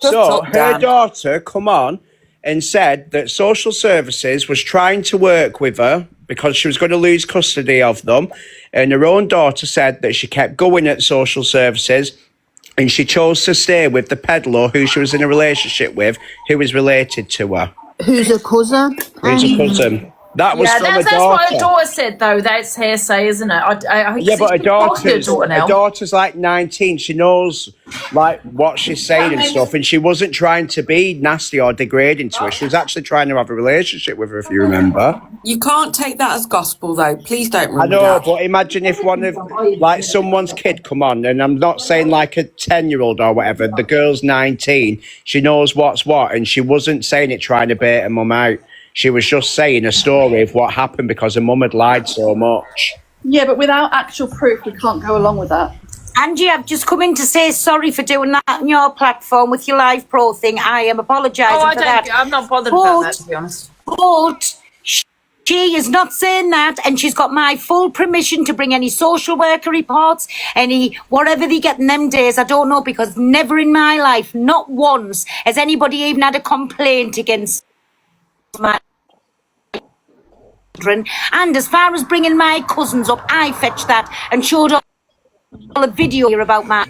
So her daughter come on and said that social services was trying to work with her because she was going to lose custody of them. And her own daughter said that she kept going at social services and she chose to stay with the peddler who she was in a relationship with, who was related to her. Who's a cousin? Who's a cousin. That was from that's a daughter. what her daughter said, though. That's hearsay, isn't it? I Yeah, but her now. daughter's like 19. She knows like what she's saying and stuff, and she wasn't trying to be nasty or degrading to her. She was actually trying to have a relationship with her, if you remember. You can't take that as gospel, though. Please don't I remember know, that. but imagine if one of like someone's kid come on, and I'm not saying like a 10-year-old or whatever. The girl's 19. She knows what's what, and she wasn't saying it trying to bait her mum out. She was just saying a story of what happened because her mum had lied so much. Yeah, but without actual proof, we can't go along with that. Angie, I've just come in to say sorry for doing that on your platform with your live pro thing. I am apologising for that. I'm not bothered about that, to be honest. But she is not saying that, and she's got my full permission to bring any social worker reports, any whatever they get in them days. I don't know, because never in my life, not once, has anybody even had a complaint against my children. And as far as bringing my cousins up, I fetched that and showed all a video here about my.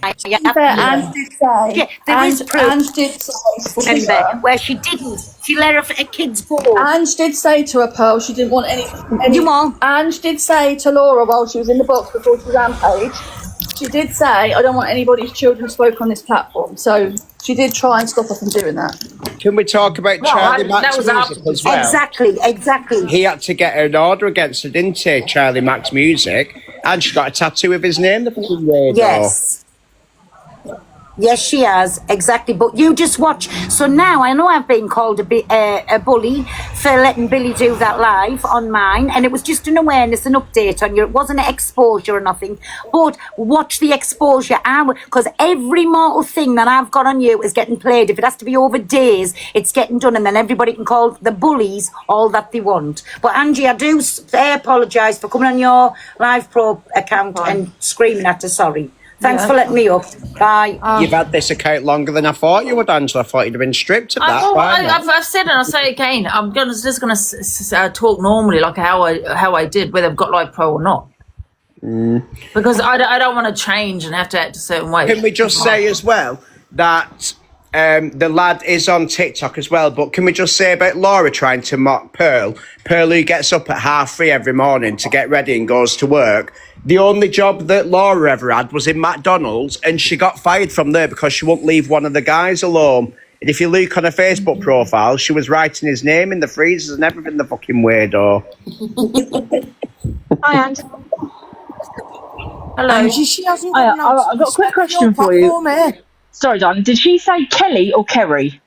Ange did say. There is proof. Ange did say. Remember, where she didn't. She let her kids go. Ange did say to her, Pearl, she didn't want any. Ange did say to Laura while she was in the box before she rampaged, she did say, I don't want anybody's children spoke on this platform. So She did try and stop her from doing that. Can we talk about Charlie Mack's music as well? Exactly. He had to get an order against her, didn't he? Charlie Mack's music, and she got a tattoo with his name. The fucking weirdo. Yes, she has, exactly. But you just watch. So now I know I've been called a bully for letting Billy do that live on mine, and it was just an awareness, an update on you. It wasn't an exposure or nothing. But watch the exposure, because every mortal thing that I've got on you is getting played. If it has to be over days, it's getting done, and then everybody can call the bullies all that they want. But Angie, I do apologise for coming on your Live Pro account and screaming at her. Sorry. Thanks for letting me up. Bye. You've had this account longer than I thought you would, Angela. I thought you'd have been stripped of that. I've said and I'll say it again. I'm just going to talk normally, like how I did, whether I've got Live Pro or not. Because I don't want to change and have to act a certain way. Can we just say as well that the lad is on TikTok as well, but can we just say about Laura trying to mock Pearl who gets up at 3:30 every morning to get ready and goes to work? The only job that Laura ever had was in McDonald's, and she got fired from there because she wouldn't leave one of the guys alone. And if you look on her Facebook profile, she was writing his name in the freezers and everything, the fucking weirdo. Hi, Angie. Hello. Angie, she hasn't got I've got a quick question for you. Sorry, darling. Did she say Kelly or Kerry?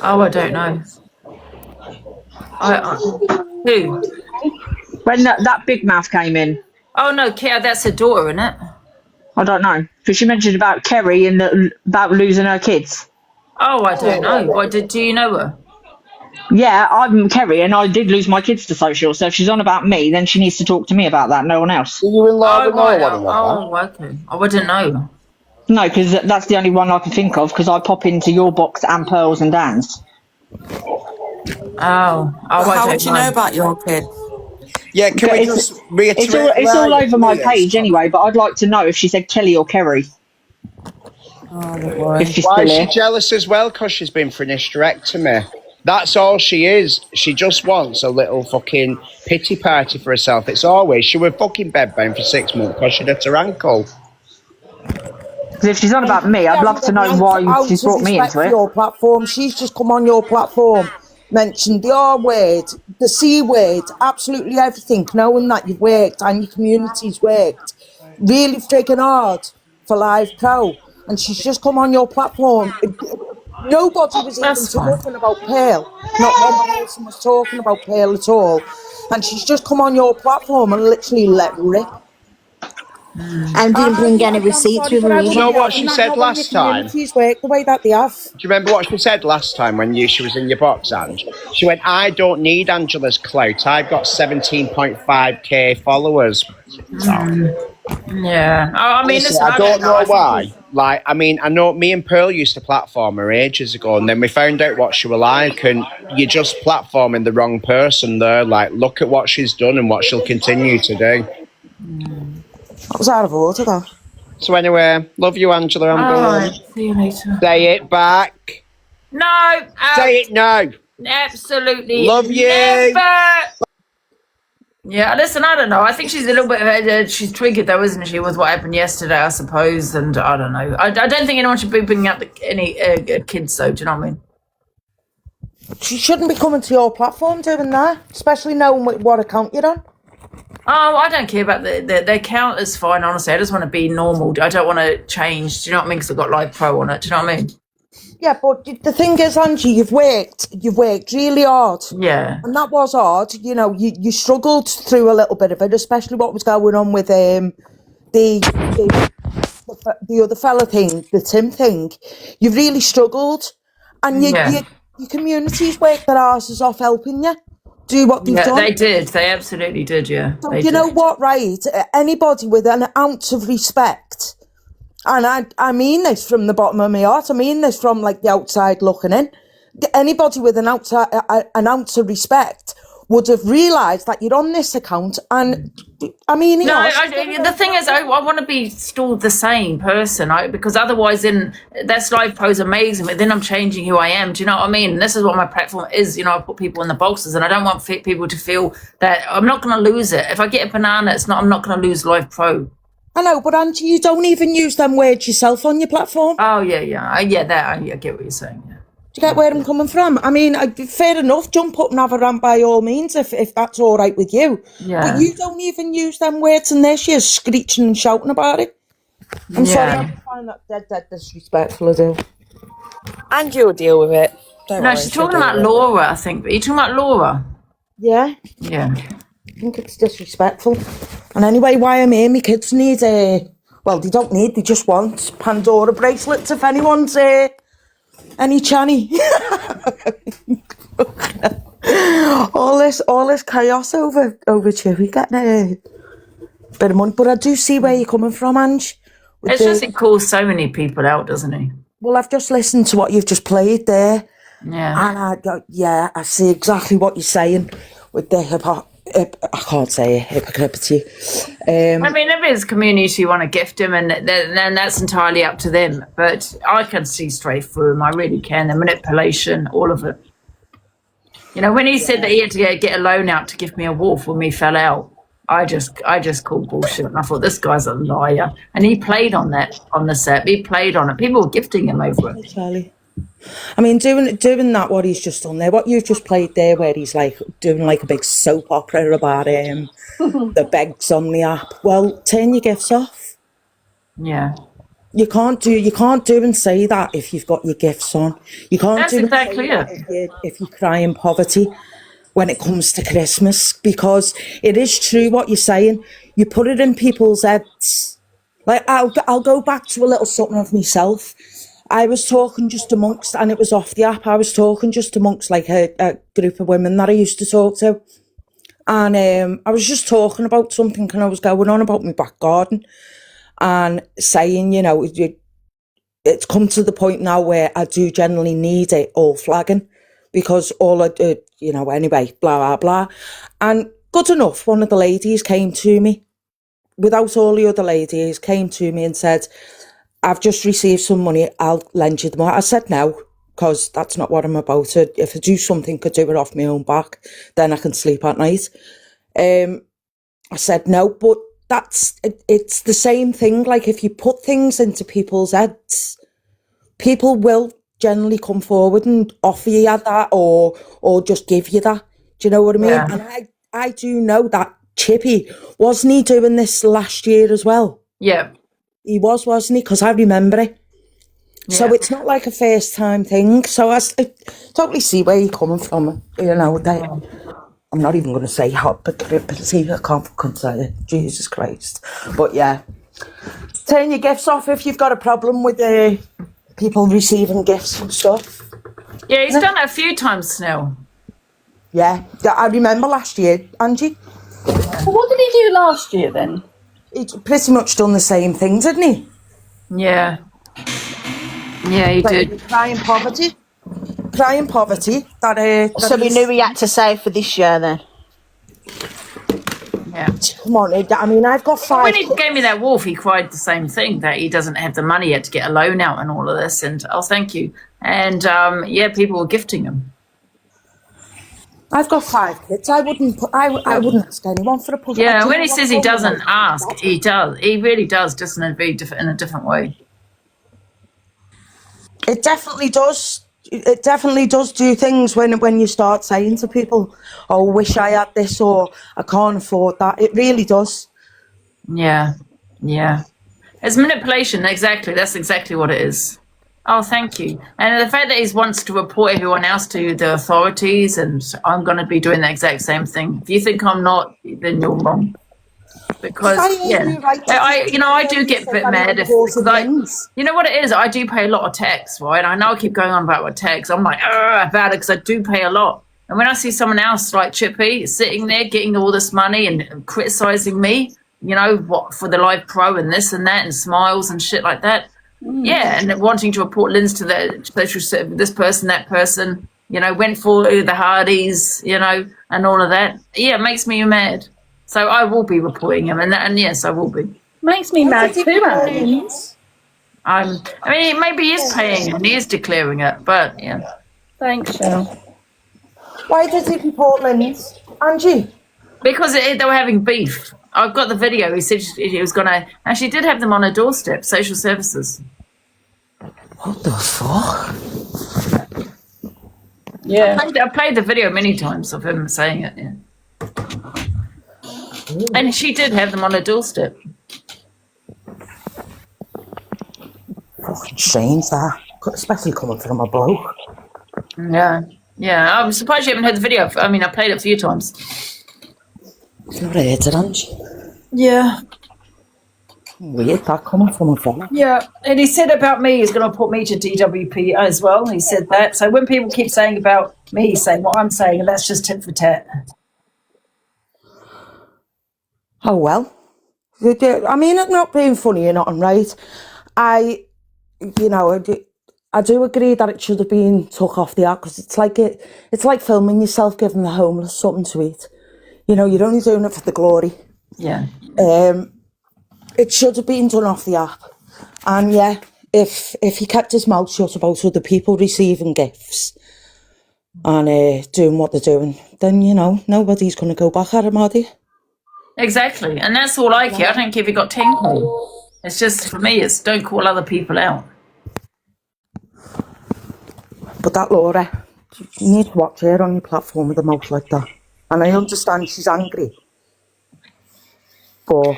Oh, I don't know. Who? When that big mouth came in. Oh, no, that's her daughter, isn't it? I don't know. Because she mentioned about Kerry and about losing her kids. Oh, I don't know. Do you know her? Yeah, I'm Kerry, and I did lose my kids to social. So if she's on about me, then she needs to talk to me about that, no one else. Are you in love with okay. I wouldn't know. No, because that's the only one I can think of, because I pop into your box and Pearl's and Dan's. How would you know about your kid? Yeah, can we just reiterate? It's all over my page anyway, but I'd like to know if she said Kelly or Kerry. Why is she jealous as well? Because she's been for an hysterectomy. That's all she is. She just wants a little fucking pity party for herself. It's always, she was fucking bedbound for 6 months because she'd hurt her ankle. Because if she's on about me, I'd love to know why she's brought me into it. Your platform. She's just come on your platform, mentioned the R word, the C word, absolutely everything, knowing that you've worked and your community's worked really freaking hard for Live Pro. And she's just come on your platform. Nobody was even talking about Pearl. Not one person was talking about Pearl at all. And she's just come on your platform and literally let rip. And didn't bring any receipts with her. You know what she said last time? Work the way that they have. Do you remember what she said last time when she was in your box, Ange? She went, I don't need Angela's clout. I've got 17.5k followers. Yeah. I mean, listen, I don't know why. Like, I mean, I know me and Pearl used to platform her ages ago, and then we found out what she was like, and you're just platforming the wrong person there. Like, look at what she's done and what she'll continue to do. That was out of order, though. So anyway, love you, Angela. Alright, see you later. Say it back. No. Say it now. Absolutely. Love you. Never. Yeah, listen, I don't know. I think she's a little bit, she's triggered though, isn't she, with what happened yesterday, I suppose, and I don't know. I don't think anyone should be bringing up any kids, though, do you know what I mean? She shouldn't be coming to your platform doing that, especially knowing what account you're on. Oh, I don't care about the account is fine, honestly. I just want to be normal. I don't want to change, do you know what I mean, because I've got Live Pro on it, do you know what I mean? Yeah, but the thing is, Angie, you've worked really hard. Yeah. And that was hard. You know, you struggled through a little bit of it, especially what was going on with the other fella thing, the Tim thing. You really struggled. And your community's worked their asses off helping you do what they've done. They did. They absolutely did, yeah. So you know what, right? Anybody with an ounce of respect, and I mean this from the bottom of my heart, I mean this from like the outside looking in, anybody with an ounce of respect would have realised that you're on this account, and I mean... the thing is, I want to be still the same person, because otherwise then that's Live Pro's amazing, but then I'm changing who I am, do you know what I mean? And this is what my platform is, you know, I put people in the boxes, and I don't want people to feel that I'm not going to lose it. If I get a banana, I'm not going to lose Live Pro. I know, but Angie, you don't even use them words yourself on your platform. Oh, yeah. I get what you're saying. Yeah. Do you get where I'm coming from? I mean, fair enough, jump up and have a rant by all means if that's all right with you. Yeah. But you don't even use them words, and there she is screeching and shouting about it. I'm sorry, I find that dead disrespectful, I do. Angie will deal with it. Don't No, worry, she's she'll talking deal about with it. Laura, I think. Are you talking about Laura? Yeah. Yeah. I think it's disrespectful. And anyway, why I'm here, my kids need well, they don't need, they just want Pandora bracelets if anyone's any channy. all this chaos over Chippy getting a bit of money. But I do see where you're coming from, Ange. It's just he calls so many people out, doesn't he? Well, I've just listened to what you've just played there. Yeah. And I see exactly what you're saying with the I can't say it, hypocrisy. I mean, if it's community you want to gift him, and then that's entirely up to them. But I can see straight through him. I really can. The manipulation, all of it. You know, when he said that he had to get a loan out to give me a wolf when we fell out, I just called bullshit, and I thought this guy's a liar. And he played on that on the set. He played on it. People were gifting him over it. Charlie. I mean, doing that, what he's just done there, what you've just played there, where he's like doing like a big soap opera about the begs on the app. Well, turn your gifts off. Yeah. You can't do and say that if you've got your gifts on. You can't That's do exactly and say that if you cry in poverty when it comes to Christmas, because it is true what you're saying. You put it in people's heads. Like I'll go back to a little something of myself. I was talking just amongst, and it was off the app, I was talking just amongst like a group of women that I used to talk to. And I was just talking about something, and I was going on about my back garden and saying, you know, it's come to the point now where I do generally need it all flagging because all I do, you know, anyway, blah, blah, blah. And good enough, one of the ladies came to me, without all the other ladies, came to me and said, I've just received some money, I'll lend you the money. I said no, because that's not what I'm about. If I do something, could do it off my own back, then I can sleep at night. I said no, but it's the same thing. Like if you put things into people's heads, people will generally come forward and offer you that or just give you that. Do you know what I mean? Yeah. And I do know that Chippy, wasn't he doing this last year as well? Yeah. He was, wasn't he? Because I remember it. Yeah. So it's not like a first time thing. So I totally see where you're coming from. You know, I'm not even going to say hot, but see, I can't say it. Jesus Christ. But yeah, turn your gifts off if you've got a problem with people receiving gifts and stuff. Yeah, he's done it a few times, Snell. Yeah, I remember last year, Angie. Well, what did he do last year then? He's pretty much done the same thing, didn't he? Yeah. Yeah, he did. Crying poverty. So we knew he had to save for this year then. Yeah. Come on, I mean, I've got 5. When he gave me that wolf, he cried the same thing, that he doesn't have the money yet to get a loan out and all of this. And thank you. And yeah, people were gifting him. I've got 5 kids. I wouldn't ask anyone for a puzzle. Yeah, when he says he doesn't ask, he does. He really does, just in a different way. It definitely does. It definitely does do things when you start saying to people, "Oh, wish I had this," or "I can't afford that." It really does. Yeah, yeah. It's manipulation. Exactly. That's exactly what it is. Oh, thank you. And the fact that he wants to report everyone else to the authorities, and I'm going to be doing the exact same thing. If you think I'm not, then you're wrong. Because I do get a bit mad because you know what it is. I do pay a lot of tax, right? I know I keep going on about my tax. I'm like about it because I do pay a lot. And when I see someone else like Chippy sitting there getting all this money and criticizing me, you know, what for the Live Pro and this and that and smiles and shit like that. Yeah, and wanting to report Lynn's to the social service, this person, that person, you know, went for the Hardys, you know, and all of that. Yeah, it makes me mad. So I will be reporting him, and yes, I will be. Makes me mad too, Angie. I mean, maybe he is paying and he is declaring it, but yeah. Thanks, Cheryl. Why did he report Lynn's, Angie? Because they were having beef. I've got the video. He said he was going to, and she did have them on her doorstep, social services. What the fuck? Yeah. I played the video many times of him saying it, yeah. And she did have them on her doorstep. Fucking strange that. Especially coming from a bloke. Yeah. Yeah, I'm surprised you haven't heard the video. I mean, I played it a few times. It's not heard it, Angie. Yeah. Weird that coming from a fella. Yeah, and he said about me, he's going to put me to DWP as well. He said that. So when people keep saying about me, he's saying what I'm saying, and that's just tit for tat. Oh, well. I mean, I'm not being funny or nothing, right? I do agree that it should have been took off the app, because it's like filming yourself giving the homeless something to eat. You know, you're only doing it for the glory. Yeah. It should have been done off the app. And yeah, if he kept his mouth shut about other people receiving gifts and doing what they're doing, then, you know, nobody's going to go back at him, are they? Exactly. And that's all I care. I don't care if you got 10 calls. It's just, for me, it's don't call other people out. But that Laura, you need to watch her on your platform with a mouth like that. And I understand she's angry. But...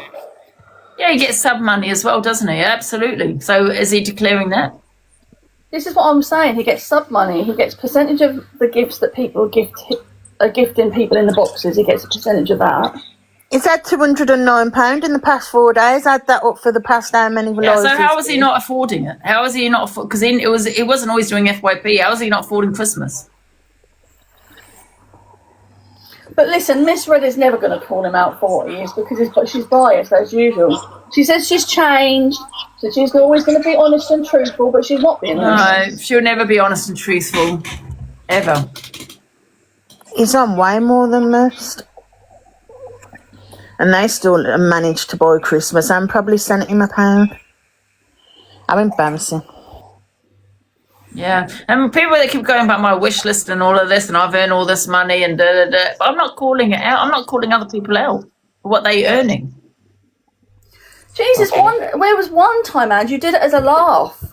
yeah, he gets sub money as well, doesn't he? Absolutely. So is he declaring that? This is what I'm saying. He gets sub money. He gets percentage of the gifts that people are gifting people in the boxes. He gets a percentage of that. Is that £209 in the past 4 days? Add that up for the past how many Yeah, so how is he not affording it? How is he not because it wasn't always doing FYP. How is he not affording Christmas? But listen, Miss Red is never going to call him out for what he is, because she's biased as usual. She says she's changed, so she's always going to be honest and truthful, but she's not being honest. No, she'll never be honest and truthful, ever. He's on way more than most. And they still managed to buy Christmas and probably sent him £1. How embarrassing. Yeah, and people that keep going about my wish list and all of this, and I've earned all this money and da da da. I'm not calling it out. I'm not calling other people out for what they're earning. Jesus, where was one time, Ange? You did it as a laugh.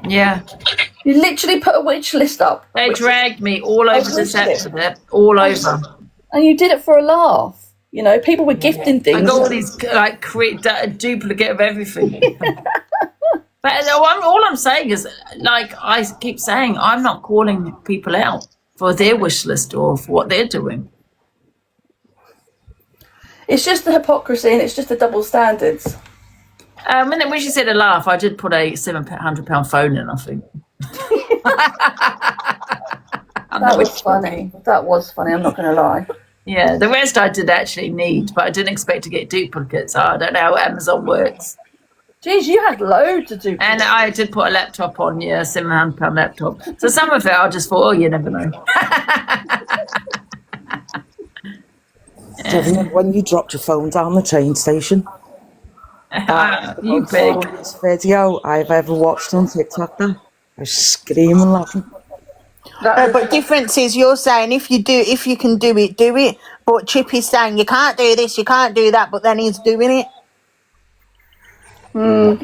Yeah. You literally put a wish list up. They dragged me all over this app, all over. And you did it for a laugh. You know, people were gifting things. I got all these duplicate of everything. But all I'm saying is, like I keep saying, I'm not calling people out for their wish list or for what they're doing. It's just the hypocrisy and it's just the double standards. When she said a laugh, I did put a £700 phone in, I think. That was funny. That was funny, I'm not going to lie. Yeah, the rest I did actually need, but I didn't expect to get duplicates. I don't know how Amazon works. Jeez, you had loads to do. And I did put a laptop on, yeah, £700 laptop. So some of it I just thought, oh, you never know. When you dropped your phone down the train station, you big. This video I've ever watched on TikTok. I was screaming laughing. But difference is you're saying if you can do it, do it. But Chippy's saying you can't do this, you can't do that, but then he's doing it. Yeah.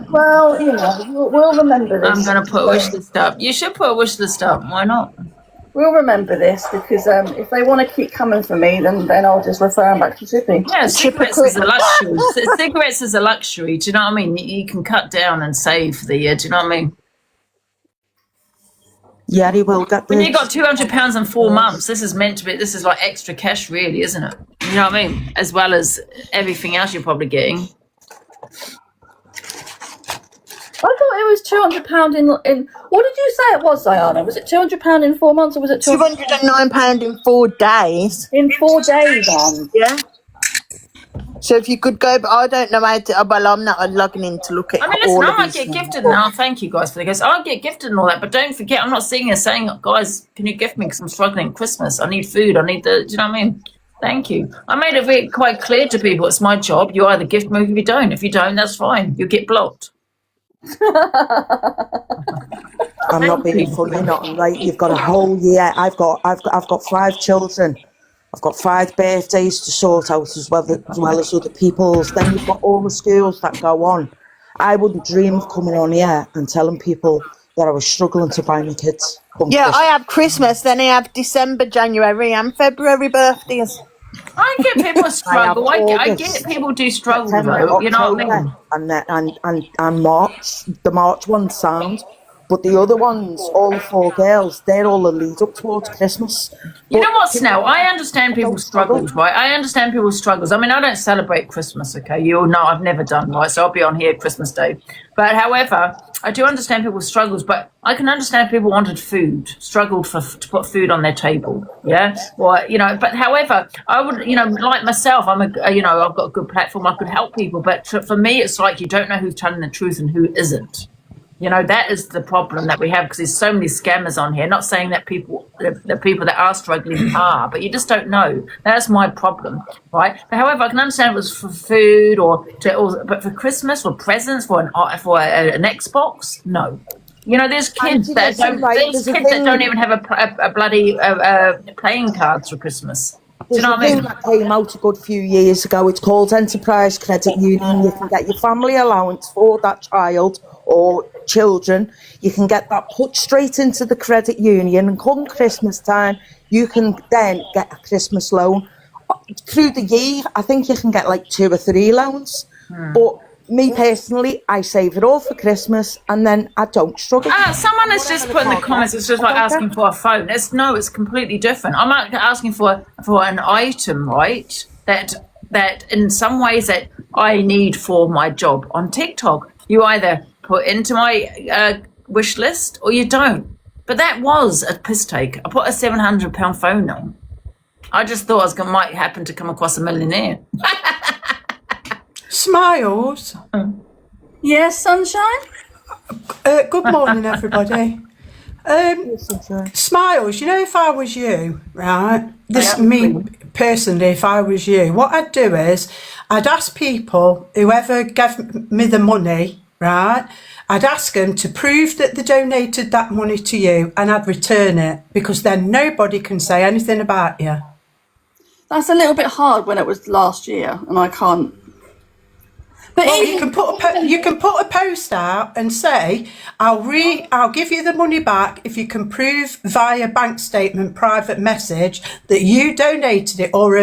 Well, you know, we'll remember this. I'm going to put a wish list up. You should put a wish list up. Why not? We'll remember this because if they want to keep coming for me, then I'll just refer them back to Chippy. Yeah, cigarettes is a luxury. Cigarettes is a luxury. Do you know what I mean? You can cut down and save the year. Do you know what I mean? Yeah, he will get. When you got £200 in 4 months, this is meant to be. This is like extra cash, really, isn't it? You know what I mean? As well as everything else you're probably getting. I thought it was £200 in. What did you say it was, Diana? Was it £200 in 4 months, or was it £209 in 4 days? In 4 days, Anne. Yeah. So if you could go, but I don't know how to. Well, I'm not logging in to look at. I mean, listen, I might get gifted now. Thank you guys for the gifts. I'll get gifted and all that, but don't forget, I'm not sitting here saying, guys, can you gift me because I'm struggling at Christmas? I need food. I need the. Do you know what I mean? Thank you. I made it very quite clear to people. It's my job. You either gift me if you don't. If you don't, that's fine. You get blocked. I'm not being funny, not right. You've got a whole year. I've got 5 children. I've got 5 birthdays to sort out as well as other people's. Then you've got all the schools that go on. I wouldn't dream of coming on here and telling people that I was struggling to buy my kids. Yeah, I have Christmas, then I have December, January and February birthdays. I get people struggle. I August, get people do struggle September, though. You know what I October, mean? and March. The March ones sound, but the other ones, all 4 girls, they're all the lead up towards Christmas. You know what, Snell? I understand people's struggles, right? I understand people's struggles. I mean, I don't celebrate Christmas, okay? You all know I've never done, right? So I'll be on here Christmas Day. But however, I do understand people's struggles, but I can understand if people wanted food, struggled to put food on their table, yeah? Or, you know, but however, I would, you know, like myself, I've got a good platform, I could help people, but for me, it's like you don't know who's telling the truth and who isn't. You know, that is the problem that we have because there's so many scammers on here. Not saying that the people that are struggling are, but you just don't know. That's my problem, right? But however, I can understand it was for food but for Christmas, for presents, for an Xbox, no. You know, there's kids that don't even have a bloody playing cards for Christmas. Do you know what I mean? That came out a good few years ago. It's called Enterprise Credit Union. You can get your family allowance for that child or children. You can get that put straight into the credit union, and come Christmas time, you can then get a Christmas loan. Through the year, I think you can get like 2 or 3 loans. But me personally, I save it all for Christmas, and then I don't struggle. Someone has just put in the comments, it's just like asking for a phone. It's completely different. I'm not asking for an item, right? That in some ways that I need for my job on TikTok. You either put into my wish list or you don't. But that was a piss take. I put a £700 phone on. I just thought might happen to come across a millionaire. Smiles. Yes, sunshine. Good morning, everybody. Smiles, you know, if I was you, right? Me personally, if I was you, what I'd do is I'd ask people, whoever gave me the money, right? I'd ask them to prove that they donated that money to you, and I'd return it, because then nobody can say anything about you. That's a little bit hard when it was last year, and I can't. But you can put a post out and say, I'll give you the money back if you can prove via bank statement, private message, that you donated it, or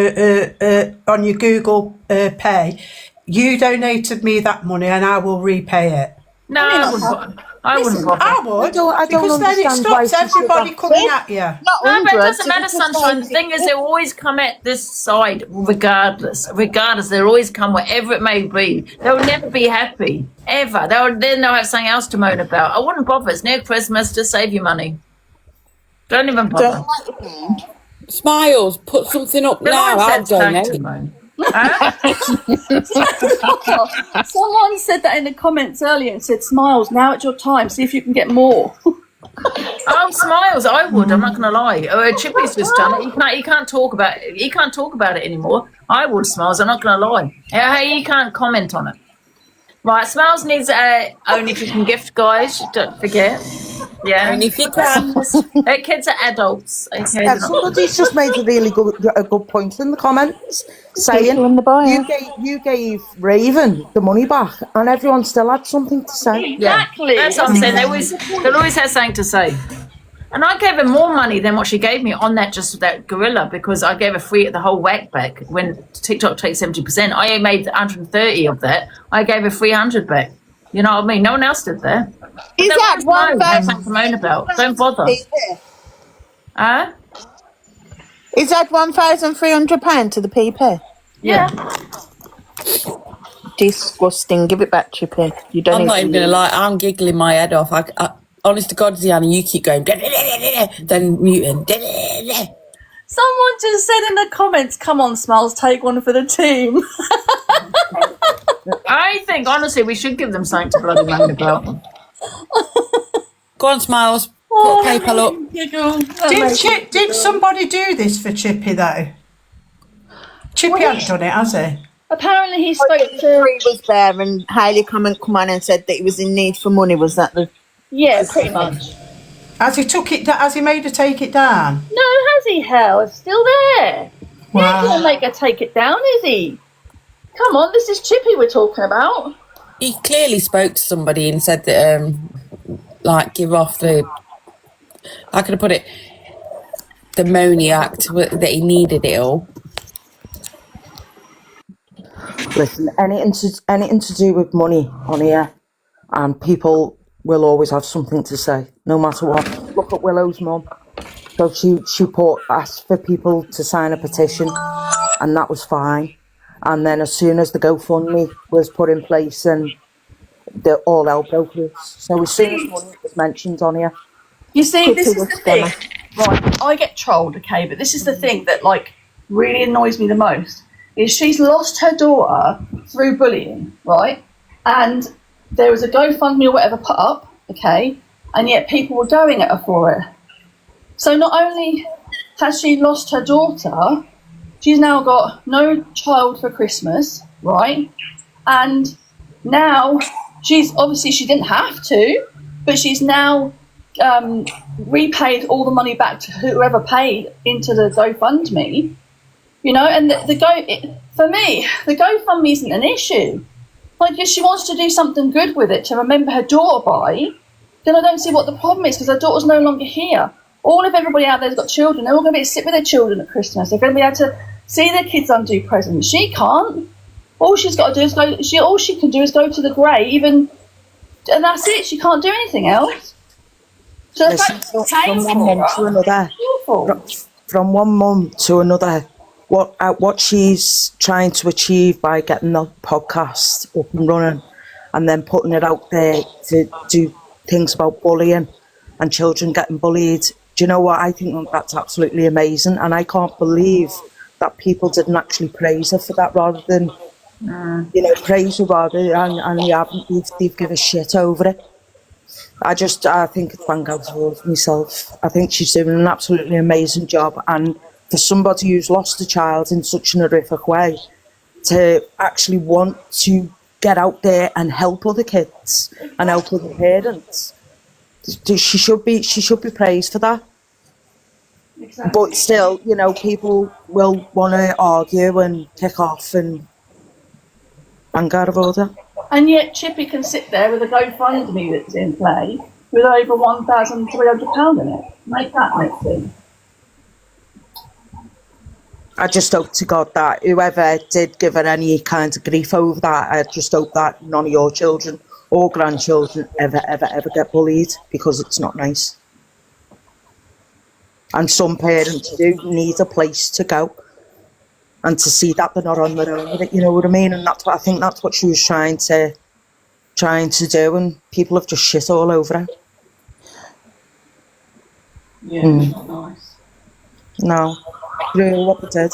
on your Google Pay, you donated me that money and I will repay it. No, I wouldn't bother. I would, because then it stops everybody coming at you. No, but it doesn't matter, Sunshine. The thing is, they'll always come at this side regardless. They'll always come wherever it may be. They'll never be happy, ever. Then they'll have something else to moan about. I wouldn't bother. It's near Christmas. Just save your money. Don't even bother. Smiles, put something up now. I'll donate. Someone said that in the comments earlier and said, Smiles, now it's your time, see if you can get more. Oh, Smiles, I would, I'm not gonna lie. Chippy's just done it. He can't talk about it anymore. I would, Smiles, I'm not gonna lie. Hey, he can't comment on it. Right, Smiles needs only if you can gift, guys, don't forget. Yeah, only if you can. Kids are adults. Okay, somebody's just made a really good point in the comments, saying you gave Raven the money back, and everyone still had something to say. Exactly. Yeah, that's what I'm saying. They'll always have something to say. And I gave her more money than what she gave me on that gorilla, because I gave her the whole whack back. When TikTok takes 70%, I made 130 of that. I gave her 300 back. You know what I mean? No one else did that. Is that £1,000? Don't bother. Is that £1,300 to the PP? Yeah. Disgusting. Give it back, Chippy. You don't. I'm not even gonna lie. I'm giggling my head off. I honest to God, Ziana, you keep going, then muting. Someone just said in the comments, come on, Smiles, take one for the team. I think, honestly, we should give them something to bloody moan about. Go on, Smiles. Put PayPal up. Did somebody do this for Chippy, though? Chippy hasn't done it, has he? Apparently he spoke to... He was there and Hayley come on and said that he was in need for money. Was that the... Yeah, pretty much. Has he made her take it down? No, has he, Hell? It's still there. He ain't gonna make her take it down, is he? Come on, this is Chippy we're talking about. He clearly spoke to somebody and said that, like, give off the, how can I put it, the demoniac that he needed it all. Listen, anything to do with money on here, and people will always have something to say, no matter what. Look at Willow's mum. So she asked for people to sign a petition, and that was fine. And then as soon as the GoFundMe was put in place, and all hell broke loose. So as soon as money was mentioned on here, You see, this Chippy is was the thing. gonna. Right, I get trolled, okay, but this is the thing that, like, really annoys me the most, is she's lost her daughter through bullying, right? And there was a GoFundMe or whatever put up, okay, and yet people were going at her for it. So not only has she lost her daughter, she's now got no child for Christmas, right? And now she's, obviously she didn't have to, but she's now repaid all the money back to whoever paid into the GoFundMe, you know, and for me, the GoFundMe isn't an issue. Like, if she wants to do something good with it to remember her daughter by, then I don't see what the problem is, because her daughter's no longer here. All of everybody out there's got children. They're all going to be able to sit with their children at Christmas. They're going to be able to see their kids undo presents. She can't. All she's got to do is go. All she can do is go to the grave, and that's it. She can't do anything else. So Listen, from one mum to another, from one mum to another, what she's trying to achieve by getting the podcast up and running, and then putting it out there to do things about bullying and children getting bullied. Do you know what? I think that's absolutely amazing, and I can't believe that people didn't actually praise her for that, rather than praise her rather, and they haven't. They've given a shit over it. I think it's bang out of myself. I think she's doing an absolutely amazing job, and for somebody who's lost a child in such an horrific way, to actually want to get out there and help other kids and help other parents, she should be praised for that. Exactly. But still, people will want to argue and kick off and bang out of order. And yet Chippy can sit there with a GoFundMe that's in play with over £1,300 in it. Make that make sense. I just hope to God that whoever did give her any kind of grief over that, I just hope that none of your children or grandchildren ever get bullied, because it's not nice. And some parents do need a place to go, and to see that they're not on their own with it, you know what I mean? And I think that's what she was trying to do, and people have just shit all over her. Yeah, not nice. No, really what they did.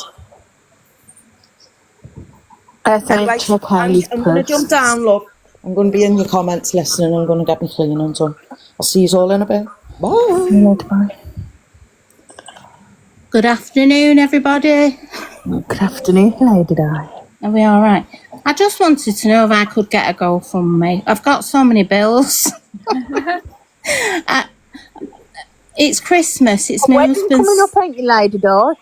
Anyway, I'm going to jump down, look. I'm going to be in your comments listening. I'm going to get my cleaning done. I'll see you all in a bit. Bye. Bye. Good afternoon, everybody. Good afternoon, Lady Di. Are we all right? I just wanted to know if I could get a GoFundMe. I've got so many bills. It's Christmas. It's my husband's. Coming up, ain't you, Lady Di?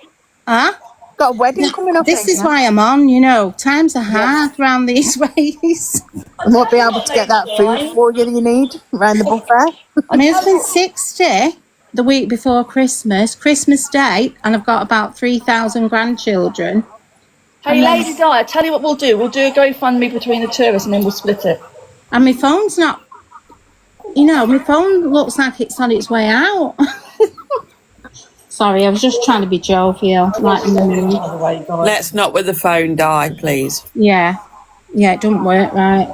Huh? Got a wedding coming up. This is why I'm on. Times are hard round these ways. I might be able to get that food for you that you need around the buffet. My husband's 60 the week before Christmas Day, and I've got about 3,000 grandchildren. Hey, Lady Di, I tell you what we'll do. We'll do a GoFundMe between the two of us, and then we'll split it. And my phone's not. My phone looks like it's on its way out. Sorry, I was just trying to be jovial. Let's not with the phone die, please. Yeah, it doesn't work right.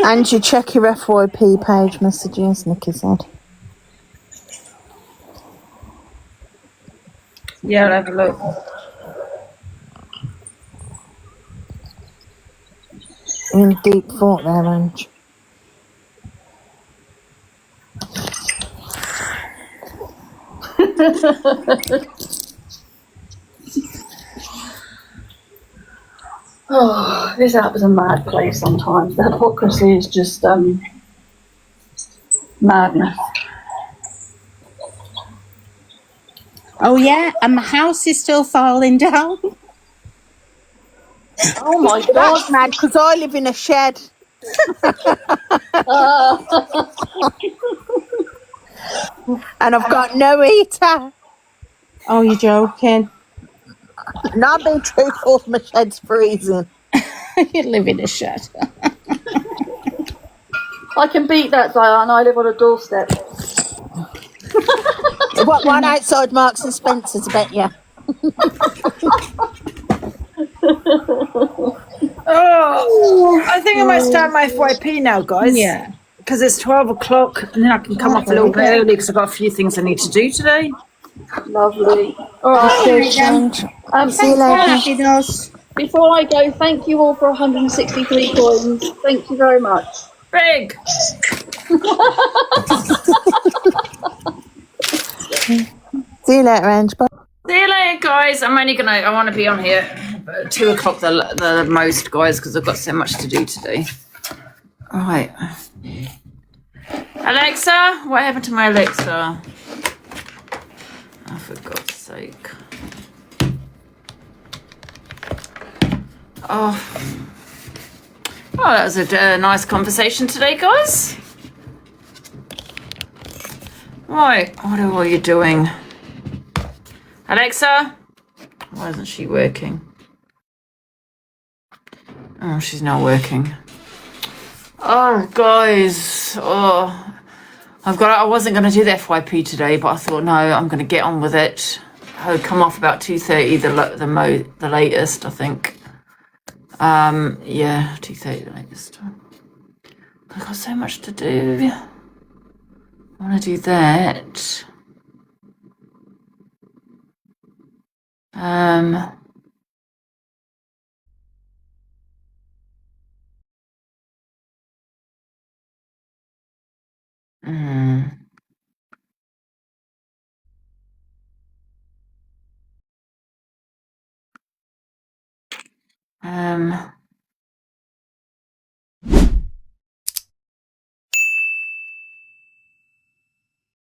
Angie, check your FYP page messages, Nikki said. Yeah, I'll have a look. In deep thought there, Angie. Oh, this app is a mad place sometimes. The hypocrisy is just madness. Oh yeah, and the house is still falling down. Oh my That's god. mad because I live in a shed. And I've got no heater. Oh, you're joking. Not being truthful, my shed's freezing. You live in a shed. I can beat that, Diane. I live on a doorstep. What one outside Marks and Spencer's, I bet you. Oh, I think I might start my FYP now, guys. Yeah. Because it's 12 o'clock and then I can come off a little bit early because I've got a few things I need to do today. Lovely. All right. Okay, Ange. See you Thanks for later. having us. Before I go, thank you all for 163 coins. Thank you very much. Big. See you later, Ange. Bye. See you later, guys. I want to be on here at 2 o'clock the most, guys, because I've got so much to do today. All right. Alexa, what happened to my Alexa? Oh, for God's sake. Oh, that was a nice conversation today, guys. Right, what are you doing? Alexa, why isn't she working? Oh, she's not working. Oh, guys. Oh, I wasn't going to do the FYP today, but I thought, no, I'm going to get on with it. I'll come off about 2:30, the latest, I think. Yeah, 2:30 the latest. I've got so much to do. I want to do that. Mm.